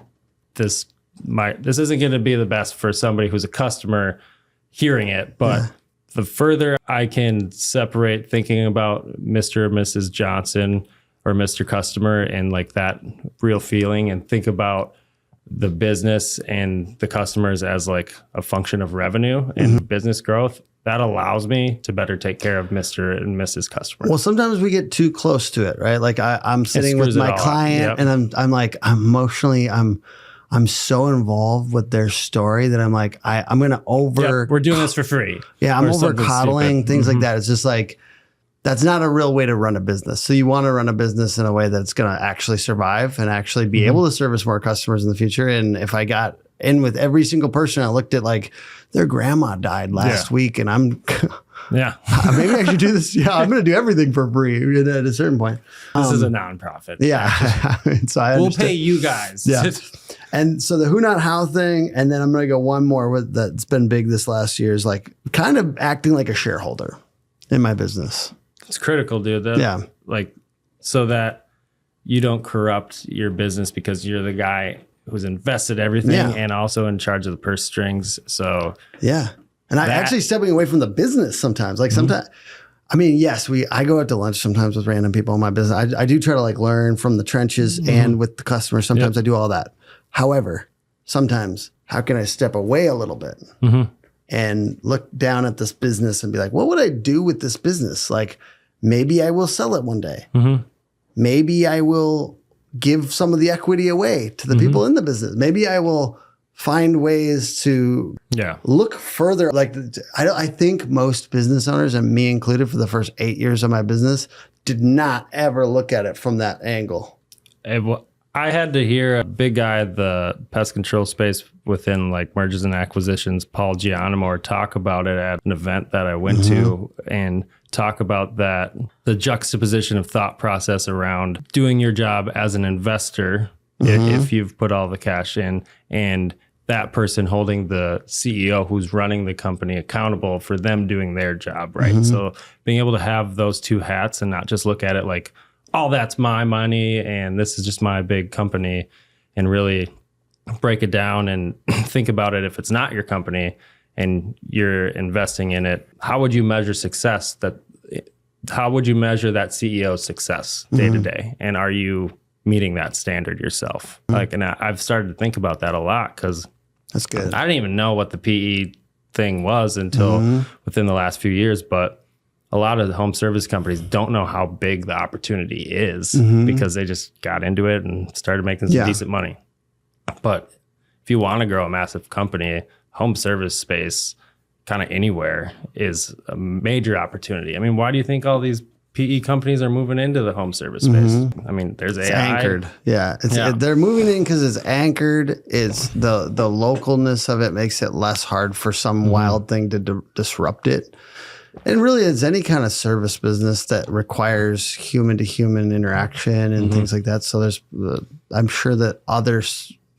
this isn't going to be the best for somebody who's a customer hearing it, but the further I can separate thinking about Mr. or Mrs. Johnson or Mr. Customer and like that real feeling, and think about the business and the customers as like a function of revenue and business growth, that allows me to better take care of Mr. and Mrs. Customer. Well, sometimes we get too close to it, right? Like I'm sitting with my client and I'm like, emotionally, I'm so involved with their story that I'm like, I'm going to we're doing this for free. Yeah. I'm over coddling, things like that. It's just like, that's not a real way to run a business. So you want to run a business in a way that's going to actually survive and actually be able to service more customers in the future. And if I got in with every single person, I looked at like their grandma died last week, and I'm maybe I should do this. Yeah, I'm going to do everything for free at a certain point. This is a nonprofit. Yeah. So we'll pay you guys. Yeah. And so the who, not how thing, and then I'm going to go one more with that's been big this last year, is like kind of acting like a shareholder in my business. It's critical, dude. Like, so that you don't corrupt your business because you're the guy who's invested everything and also in charge of the purse strings. So and I actually stepping away from the business sometimes. Like sometimes, I mean, yes, I go out to lunch sometimes with random people in my business. I do try to like learn from the trenches and with the customers. Sometimes I do all that. However, sometimes how can I step away a little bit and look down at this business and be like, what would I do with this business? Like, maybe I will sell it one day. Maybe I will give some of the equity away to the people in the business. Maybe I will find ways to look further. Like, I think most business owners, and me included, for the first 8 years of my business, did not ever look at it from that angle. I had to hear a big guy, the pest control space within like mergers and acquisitions, Paul Gianamore, talk about it at an event that I went to, and talk about that, the juxtaposition of thought process around doing your job as an investor, if you've put all the cash in, and that person holding the CEO who's running the company accountable for them doing their job, right? So being able to have those two hats and not just look at it like, oh, that's my money and this is just my big company, and really break it down and think about it. If it's not your company and you're investing in it, how would you measure success? How would you measure that CEO's success day to day? And are you meeting that standard yourself? Like, and I've started to think about that a lot, because that's good. I didn't even know what the PE thing was until within the last few years, but a lot of the home service companies don't know how big the opportunity is because they just got into it and started making some decent money. But if you want to grow a massive company, home service space, kind of anywhere, is a major opportunity. I mean, why do you think all these PE companies are moving into the home service space? I mean, there's it's AI. Anchored. They're moving in because it's anchored. It's the localness of it makes it less hard for some wild thing to disrupt it. And really, it's any kind of service business that requires human to human interaction and things like that. So I'm sure that other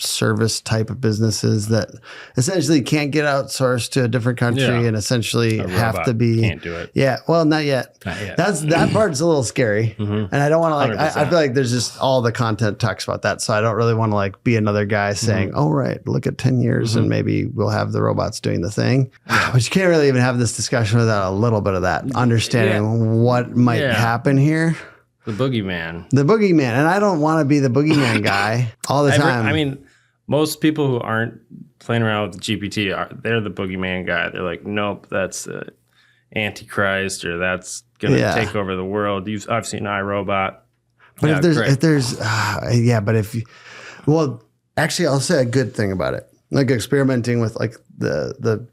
service type of businesses that essentially can't get outsourced to a different country and essentially have to be, can't do it. Yeah. Well, not yet. That part's a little scary. And I don't want to I feel like there's just all the content talks about that. So I don't really want to be another guy saying, oh, right, look at 10 years and maybe we'll have the robots doing the thing. But you can't really even have this discussion without a little bit of that understanding what might happen here. The boogeyman. And I don't want to be the boogeyman guy all the time. I mean, most people who aren't playing around with GPT, they're the boogeyman guy. They're like, nope, that's Antichrist, or that's going to take over the world. I've seen iRobot. But actually, I'll say a good thing about it. Like experimenting with the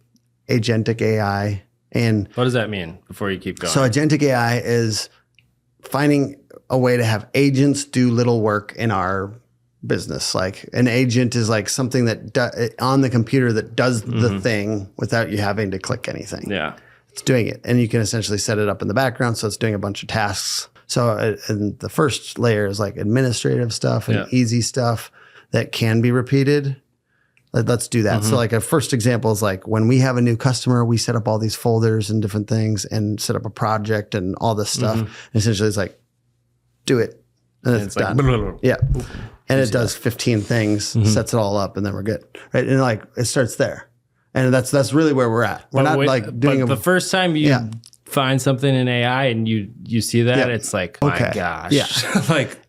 agentic AI. And what does that mean before you keep going? So agentic AI is finding a way to have agents do little work in our business. Like an agent is like something that on the computer that does the thing without you having to click anything. Yeah. It's doing it. And you can essentially set it up in the background. So it's doing a bunch of tasks. So and the first layer is like administrative stuff and easy stuff that can be repeated. Let's do that. So like a first example is like when we have a new customer, we set up all these folders and different things and set up a project and all this stuff. And essentially it's like, do it. And it's done. Like, yeah. And it does 15 things, sets it all up, and then we're good. Right. And like it starts there. And that's really where we're at. We're not doing the first time you find something in AI and you see that, it's like, my gosh. Yeah.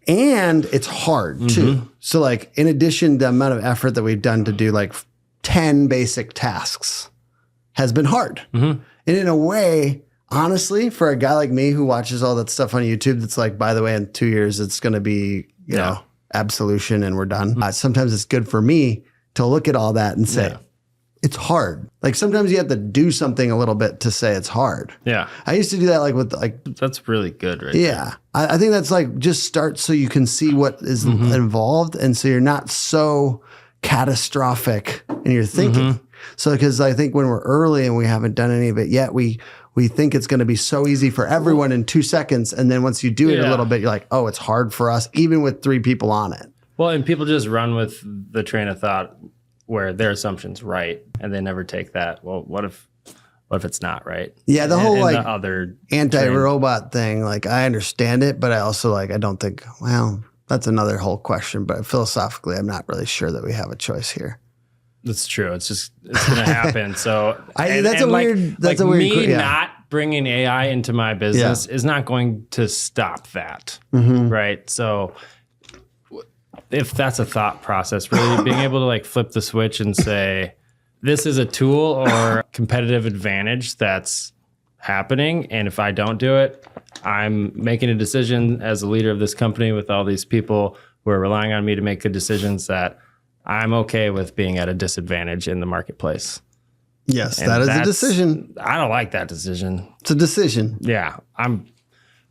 And it's hard too. So like in addition, the amount of effort that we've done to do like 10 basic tasks has been hard. And in a way, honestly, for a guy like me who watches all that stuff on YouTube, that's like, by the way, in 2 years, it's going to be, you know, absolution and we're done. Sometimes it's good for me to look at all that and say, it's hard. Like sometimes you have to do something a little bit to say it's hard. Yeah. I used to do that with that's really good, right? Yeah. I think that's just start so you can see what is involved. And so you're not so catastrophic in your thinking. So, because I think when we're early and we haven't done any of it yet, we think it's going to be so easy for everyone in 2 seconds. And then once you do it a little bit, you're like, oh, it's hard for us, even with 3 people on it. Well, and people just run with the train of thought where their assumption's right, and they never take that. Well, what if it's not right? Yeah, the whole the other anti-robot thing, like I understand it, but I also I don't think, well, that's another whole question. But philosophically, I'm not really sure that we have a choice here. That's true. It's going to happen. So that's a weird. Not bringing AI into my business is not going to stop that, right? So if that's a thought process, really being able to flip the switch and say, this is a tool or competitive advantage that's happening, and if I don't do it, I'm making a decision as a leader of this company with all these people who are relying on me to make good decisions that I'm okay with being at a disadvantage in the marketplace. Yes, and that is a decision. I don't like that decision. It's a decision. Yeah,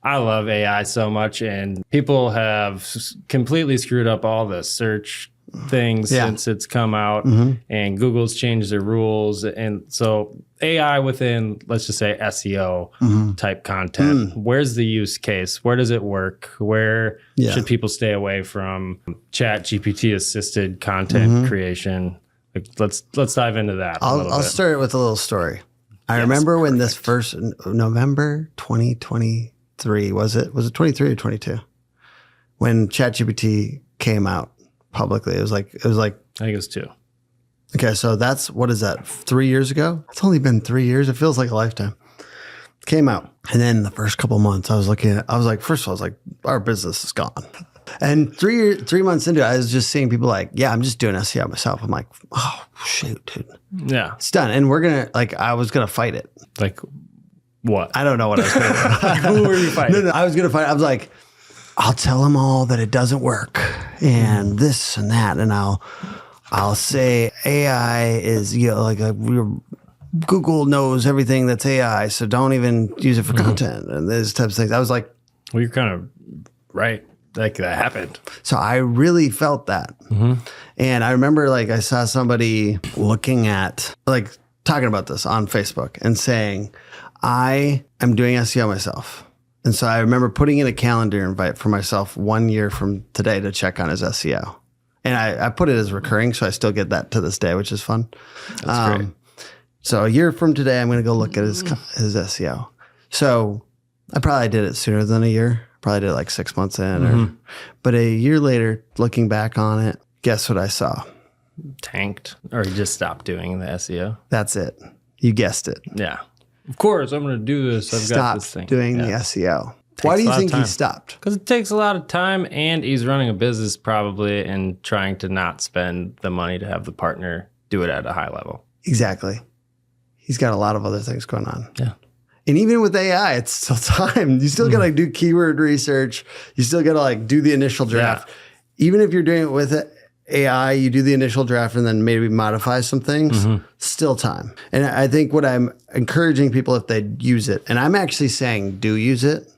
I love AI so much, and people have completely screwed up all the search things since it's come out, and Google's changed their rules. And so AI within, let's just say, SEO type content, where's the use case? Where does it work? Where should people stay away from chat GPT assisted content creation? Like, let's dive into that. I'll start with a little story. I remember when this first November 2023, was it 23 or 22? When ChatGPT came out publicly, it was like I think it was 2. Okay, so what is that? 3 years ago? It's only been 3 years. It feels like a lifetime. It came out, and then the first couple of months, I was like, first of all, I was like, our business is gone. And 3 months into it, I was just seeing people like, yeah, I'm just doing SEO myself. I'm like, oh shoot, dude, yeah, it's done. And we're gonna I was gonna fight it. Like what? I don't know what I was gonna do. Like, who were you fighting? No, I was gonna fight. I was like, I'll tell them all that it doesn't work and this and that, and I'll say AI is Google knows everything that's AI, so don't even use it for content and these types of things. I was like, well, you're kind of right. Like that happened. So I really felt that. And I remember I saw somebody looking at talking about this on Facebook and saying, I am doing SEO myself. And so I remember putting in a calendar invite for myself 1 year from today to check on his SEO. And I put it as recurring, so I still get that to this day, which is fun. That's great. So a year from today, I'm going to go look at his SEO. So I probably did it sooner than a year. Probably did it 6 months in. But a year later, looking back on it, guess what I saw? Tanked, or you just stopped doing the SEO. That's it. You guessed it. Yeah. Of course, I'm going to do this. I've got this thing. Stopped doing the SEO. Why do you think he stopped? Because it takes a lot of time, and he's running a business probably and trying to not spend the money to have the partner do it at a high level. Exactly. He's got a lot of other things going on. Yeah. And even with AI, it's still time. You still got to do keyword research. You still got to do the initial draft. Yeah. Even if you're doing it with AI, you do the initial draft and then maybe modify some things, still time. And I think what I'm encouraging people, if they use it, and I'm actually saying do use it.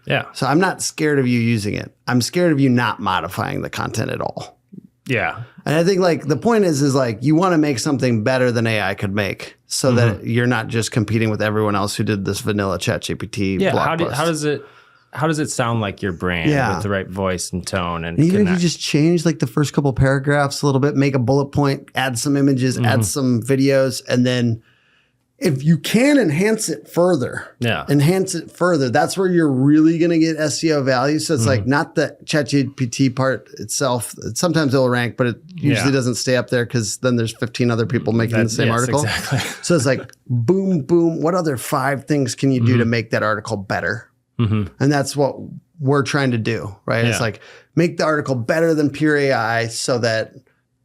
Yeah. So I'm not scared of you using it. I'm scared of you not modifying the content at all. Yeah. And I think the point is you want to make something better than AI could make so that you're not just competing with everyone else who did this vanilla ChatGPT blog post. How does it sound like your brand with the right voice and tone? And even if you just change the first couple paragraphs a little bit, make a bullet point, add some images, add some videos, and then if you can enhance it further, that's where you're really going to get SEO value. So it's not the ChatGPT part itself. Sometimes it'll rank, but it usually doesn't stay up there because then there's 15 other people making the same article. Exactly. So it's boom, boom. What other 5 things can you do to make that article better? And that's what we're trying to do, right? Yeah. It's make the article better than pure AI so that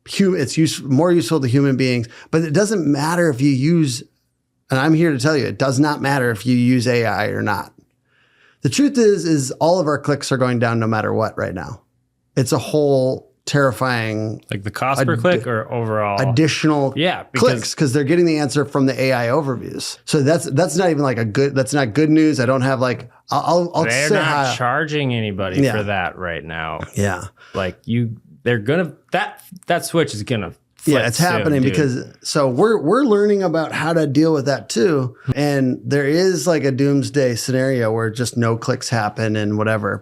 it's more useful to human beings. But it doesn't matter if you use. And I'm here to tell you, it does not matter if you use AI or not. The truth is all of our clicks are going down no matter what right now. It's a whole terrifying... the cost per click or overall? Additional clicks because they're getting the answer from the AI overviews. So that's not even that's not good news. I don't have They're not charging anybody for that right now. Yeah. They're going to... That switch is going to... it's happening because we're learning about how to deal with that too. And there is a doomsday scenario where just no clicks happen and whatever.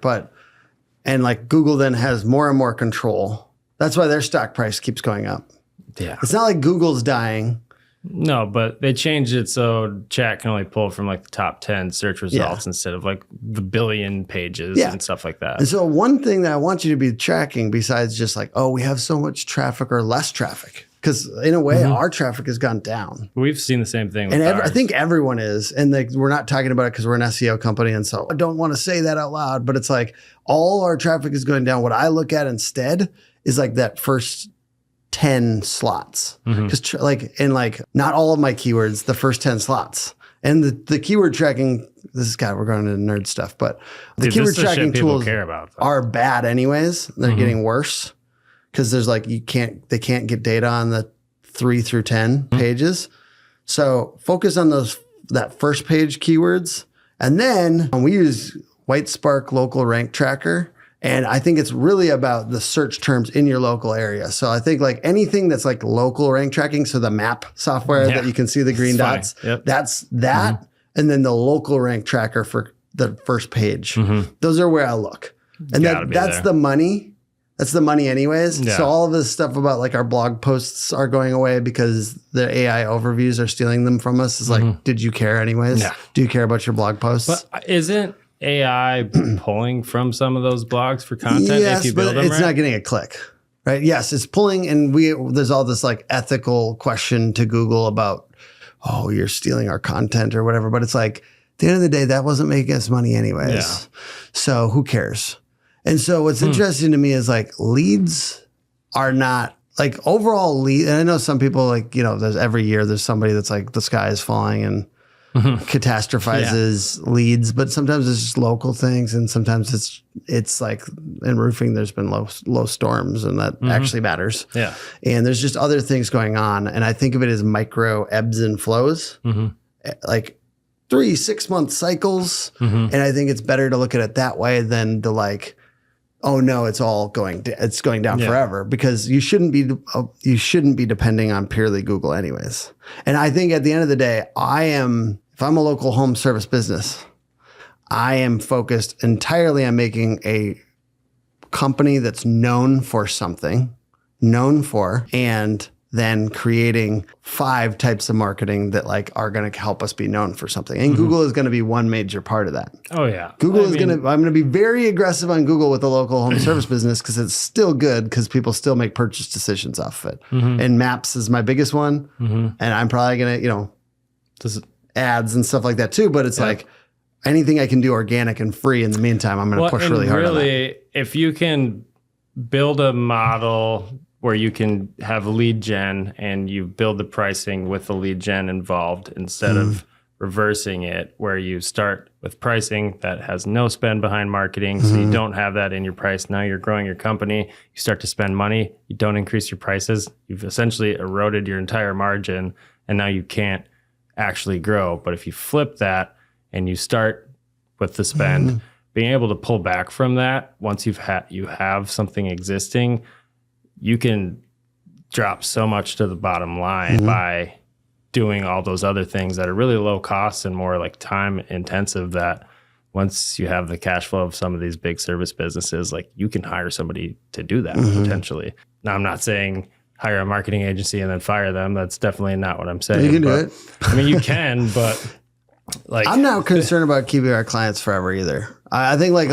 And Google then has more and more control. That's why their stock price keeps going up. Yeah. It's not like Google's dying. No, but they changed it so chat can only pull from the top 10 search results instead of the billion pages and stuff like that. And so one thing that I want you to be tracking besides just we have so much traffic or less traffic, because in a way our traffic has gone down. We've seen the same thing with I think everyone is. And we're not talking about it because we're an SEO company. And so I don't want to say that out loud, but it's all our traffic is going down. What I look at instead is that first 10 slots. Because not all of my keywords, the first 10 slots. And the keyword tracking, we're going into nerd stuff, but the keyword tracking tools are bad anyways. They're getting worse because there's they can't get data on the 3 through 10 pages. So focus on that first page keywords. And then we use White Spark Local Rank Tracker. And I think it's really about the search terms in your local area. So I think like anything that's like local rank tracking, so the map software that you can see the green dots, that's that. And then the local rank tracker for the first page. Those are where I look. And that's the money. That's the money anyways. So all of this stuff about like our blog posts are going away because the AI overviews are stealing them from us. It's like, did you care anyways? Do you care about your blog posts? But isn't AI pulling from some of those blogs for content if you build them it's not getting a click, right? Yes, it's pulling, and there's all this like ethical question to Google about, oh, you're stealing our content or whatever. But it's like, at the end of the day, that wasn't making us money anyways. So who cares? And so what's interesting to me is like leads are not like overall lead. And I know some people like, there's every year there's somebody that's like the sky is falling and catastrophizes leads, but sometimes it's just local things, and sometimes it's like in roofing there's been low storms, and that actually matters. And there's just other things going on, and I think of it as micro ebbs and flows, like 3-6 month cycles. And I think it's better to look at it that way than to like, oh no, it's going down forever, because you shouldn't be depending on purely Google anyways. And I think at the end of the day, if I'm a local home service business, I am focused entirely on making a company that's known for something, and then creating 5 types of marketing that like are going to help us be known for something. And Google is going to be one major part of that. Oh yeah. I'm going to be very aggressive on Google with the local home service business, because it's still good, because people still make purchase decisions off of it. And Maps is my biggest one. And I'm probably going to, ads and stuff like that too. But it's like anything I can do organic and free in the meantime, I'm going to push really hard on that. If you can build a model where you can have lead gen and you build the pricing with the lead gen involved, instead of reversing it where you start with pricing that has no spend behind marketing. So you don't have that in your price. Now you're growing your company. You start to spend money. You don't increase your prices. You've essentially eroded your entire margin, and now you can't actually grow. But if you flip that and you start with the spend, being able to pull back from that once you have something existing, you can drop so much to the bottom line by doing all those other things that are really low cost and more like time intensive, that once you have the cash flow of some of these big service businesses, like you can hire somebody to do that potentially. Now, I'm not saying hire a marketing agency and then fire them. That's definitely not what I'm saying. You can do it. I mean, you can, but like I'm not concerned about keeping our clients forever either. I think like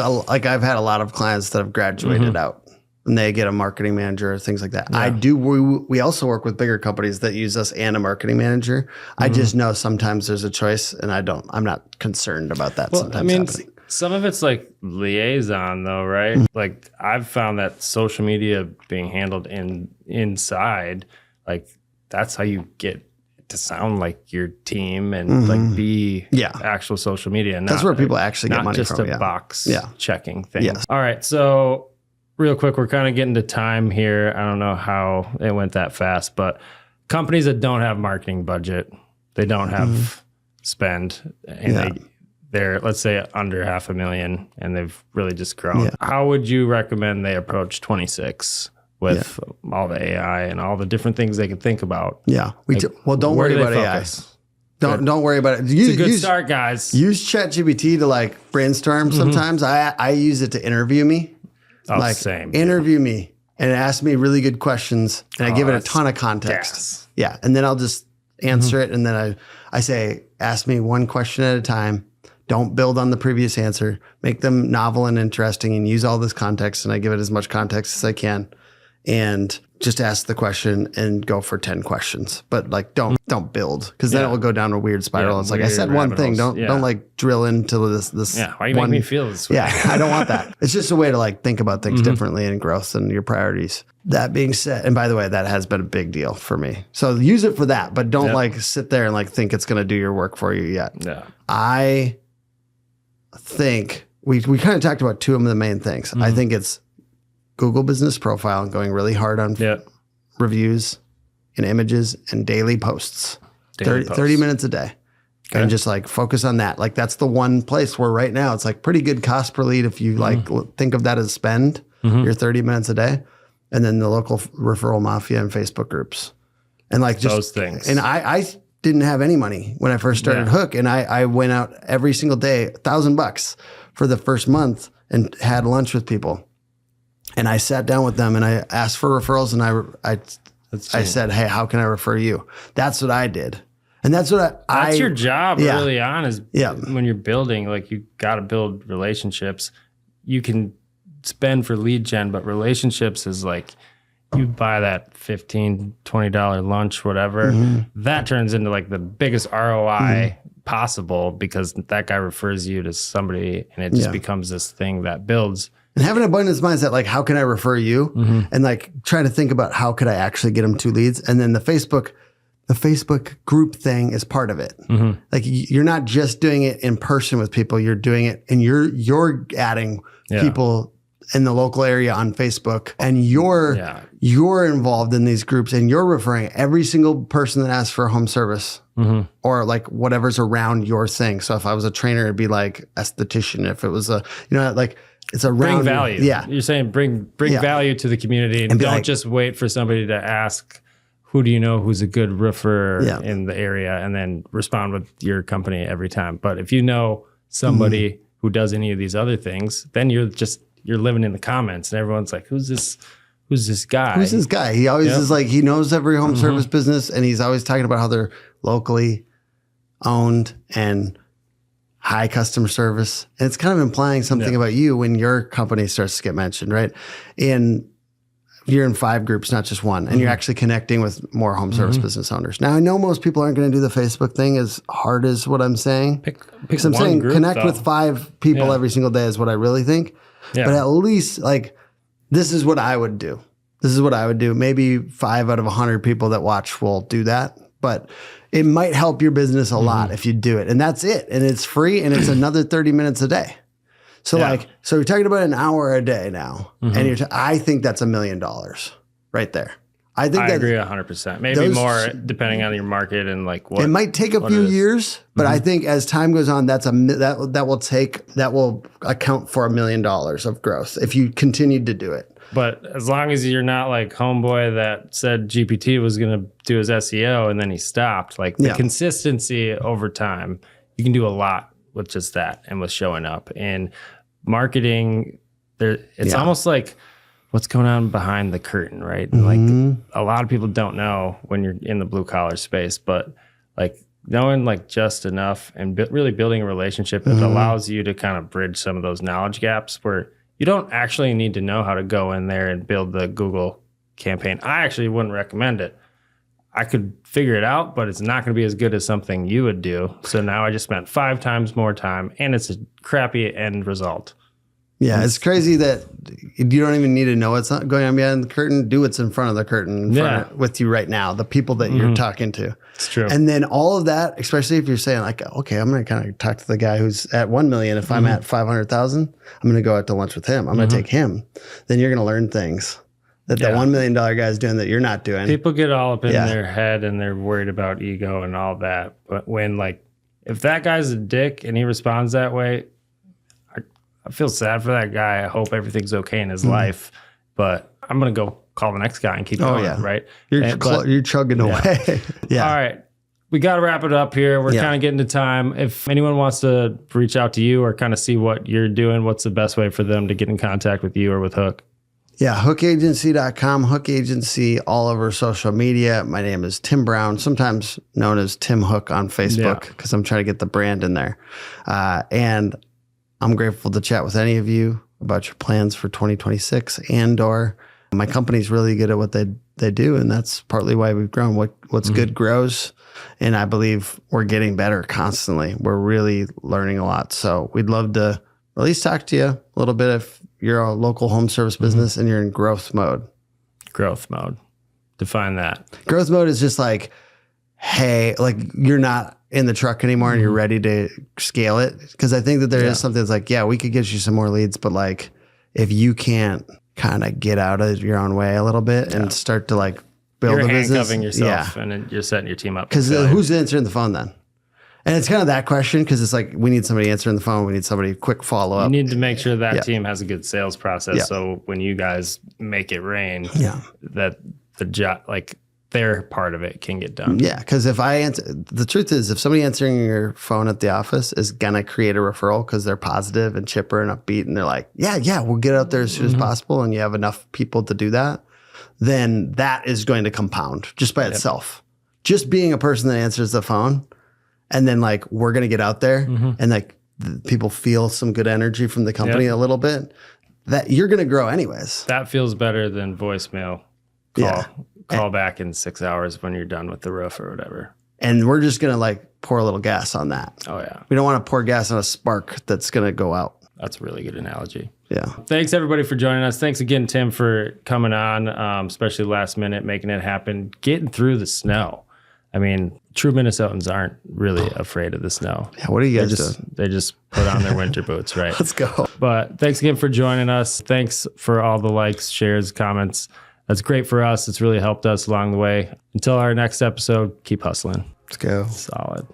I've had a lot of clients that have graduated out, and they get a marketing manager or things like that. We also work with bigger companies that use us and a marketing manager. I just know sometimes there's a choice, and I'm not concerned about that sometimes happening. Some of it's like liaison though, right? Like I've found that social media being handled inside, like that's how you get to sound like your team and like be actual social media. That's where people actually get money from. Not just a box checking thing. All right. So real quick, we're kind of getting to time here. I don't know how it went that fast, but companies that don't have marketing budget, they don't have spend, and they're, let's say, under $500,000, and they've really just grown. How would you recommend they approach 26 with all the AI and all the different things they can think about? Don't worry about AI. Don't worry about it. It's a good start, guys. Use ChatGPT to like brainstorm sometimes. I use it to interview me. Same. Interview me and ask me really good questions, and I give it a ton of context. And then I'll just answer it, and then I say, ask me one question at a time. Don't build on the previous answer. Make them novel and interesting, and use all this context. And I give it as much context as I can, and just ask the question and go for 10 questions. But like, don't build, because then it will go down a weird spiral. It's like, I said one thing. Don't like drill into this. Yeah. Why you make me feel this way? Yeah. I don't want that. It's just a way to like think about things differently and growth and your priorities. That being said, and by the way, that has been a big deal for me. So use it for that, but don't like sit there and like think it's going to do your work for you yet. I think we kind of talked about two of the main things. I think it's Google Business Profile and going really hard on reviews and images and daily posts. 30 minutes a day. and just like focus on that. Like that's the one place where right now it's like pretty good cost per lead. If you like think of that as spend your 30 minutes a day, and then the local referral mafia and Facebook groups and like just those things. And I didn't have any money when I first started Hook, and I went out every single day, $1,000 for the first month and had lunch with people. And I sat down with them and I asked for referrals, and I said, hey, how can I refer you? That's what I did. And that's what that's your job early on is when you're building, like you got to build relationships. You can spend for lead gen, but relationships is like you buy that $15, $20 lunch, whatever. That turns into like the biggest ROI possible because that guy refers you to somebody and it just becomes this thing that builds. And having an abundance mindset, like how can I refer you? And like trying to think about how could I actually get them 2 leads? And then the Facebook group thing is part of it. Like you're not just doing it in person with people, you're doing it and you're adding people in the local area on Facebook, and you're involved in these groups, and you're referring every single person that asks for home service or like whatever's around your thing. So if I was a trainer, it'd be like esthetician. If it was like it's around bring value. Yeah. You're saying bring value to the community and don't just wait for somebody to ask, who do you know who's a good roofer in the area, and then respond with your company every time. But if you know somebody who does any of these other things, then you're living in the comments and everyone's like, who's this guy? Who's this guy? He always is like, he knows every home service business, and he's always talking about how they're locally owned and high customer service. And it's kind of implying something about you when your company starts to get mentioned, right? And you're in 5 groups, not just one, and you're actually connecting with more home service business owners. Now, I know most people aren't going to do the Facebook thing as hard as what I'm saying. Because I'm saying group, connect with 5 people every single day is what I really think. But at least like, this is what I would do. Maybe 5 out of 100 people that watch will do that, but it might help your business a lot if you do it. And that's it. And it's free, and it's another 30 minutes a day. So so you're talking about an hour a day now, and I think that's $1 million right there. I agree 100%. Maybe more depending on your market and like what. It might take a few years, but I think as time goes on, that will account for $1 million of growth if you continued to do it. But as long as you're not like homeboy that said GPT was going to do his SEO and then he stopped, like the consistency over time, you can do a lot with just that and with showing up. And marketing, it's almost like what's going on behind the curtain, right? And like a lot of people don't know when you're in the blue collar space, but like knowing like just enough and really building a relationship that allows you to kind of bridge some of those knowledge gaps where you don't actually need to know how to go in there and build the Google campaign. I actually wouldn't recommend it. I could figure it out, but it's not going to be as good as something you would do. So now I just spent 5 times more time, and it's a crappy end result. Yeah, it's crazy that you don't even need to know what's not going on behind the curtain. Do what's in front of the curtain with you right now, the people that you're talking to. It's true. And then all of that, especially if you're saying like, okay, I'm going to kind of talk to the guy who's at 1 million. If I'm at 500,000, I'm going to go out to lunch with him. I'm going to take him. Then you're going to learn things that the $1 million guy is doing that you're not doing. People get all up in their head and they're worried about ego and all that. But when like, if that guy's a dick and he responds that way, I feel sad for that guy. I hope everything's okay in his life, but I'm going to go call the next guy and keep going, right? You're chugging away. All right. We got to wrap it up here. We're kind of getting to time. If anyone wants to reach out to you or kind of see what you're doing, what's the best way for them to get in contact with you or with Hook? Yeah, hookagency.com, Hook Agency, all over social media. My name is Tim Brown, sometimes known as Tim Hook on Facebook, because I'm trying to get the brand in there. And I'm grateful to chat with any of you about your plans for 2026 or my company's really good at what they do. And that's partly why we've grown. What's good grows. And I believe we're getting better constantly. We're really learning a lot. So we'd love to at least talk to you a little bit if you're a local home service business and you're in growth mode. Growth mode. Define that. Growth mode is just like, hey, like you're not in the truck anymore and you're ready to scale it. Because I think that there is something that's like, we could get you some more leads, but like if you can't kind of get out of your own way a little bit and start to like build a business. You're handcuffing yourself and then you're setting your team up. Because who's answering the phone then? And it's kind of that question because it's like we need somebody answering the phone. We need somebody quick follow up. You need to make sure that team has a good sales process. Yeah. So when you guys make it rain, Yeah. that the job, like their part of it can get done. Yeah, because if I answer, the truth is, if somebody answering your phone at the office is gonna create a referral because they're positive and chipper and upbeat, and they're like, yeah, we'll get out there as soon as possible, and you have enough people to do that, then that is going to compound just by itself. Just being a person that answers the phone, and then like we're gonna get out there, and like people feel some good energy from the company a little bit, that you're gonna grow anyways. That feels better than voicemail call back in 6 hours when you're done with the roof or whatever. And we're just going to like pour a little gas on that. Oh, yeah. We don't want to pour gas on a spark that's going to go out. That's a really good analogy. Yeah. Thanks, everybody, for joining us. Thanks again, Tim, for coming on, especially last minute, making it happen, getting through the snow. I mean, true Minnesotans aren't really afraid of the snow. Yeah, what are you guys doing? They just put on their winter boots, right? Let's go. But thanks again for joining us. Thanks for all the likes, shares, comments. That's great for us. It's really helped us along the way. Until our next episode, keep hustling. Let's go. Solid.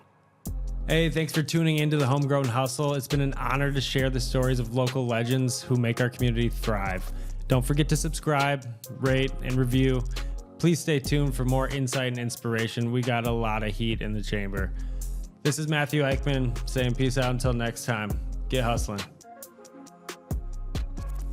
Hey, thanks for tuning into the Homegrown Hustle. It's been an honor to share the stories of local legends who make our community thrive. Don't forget to subscribe, rate, and review. Please stay tuned for more insight and inspiration. We got a lot of heat in the chamber. This is Matthew Eickman saying peace out until next time. Get hustling.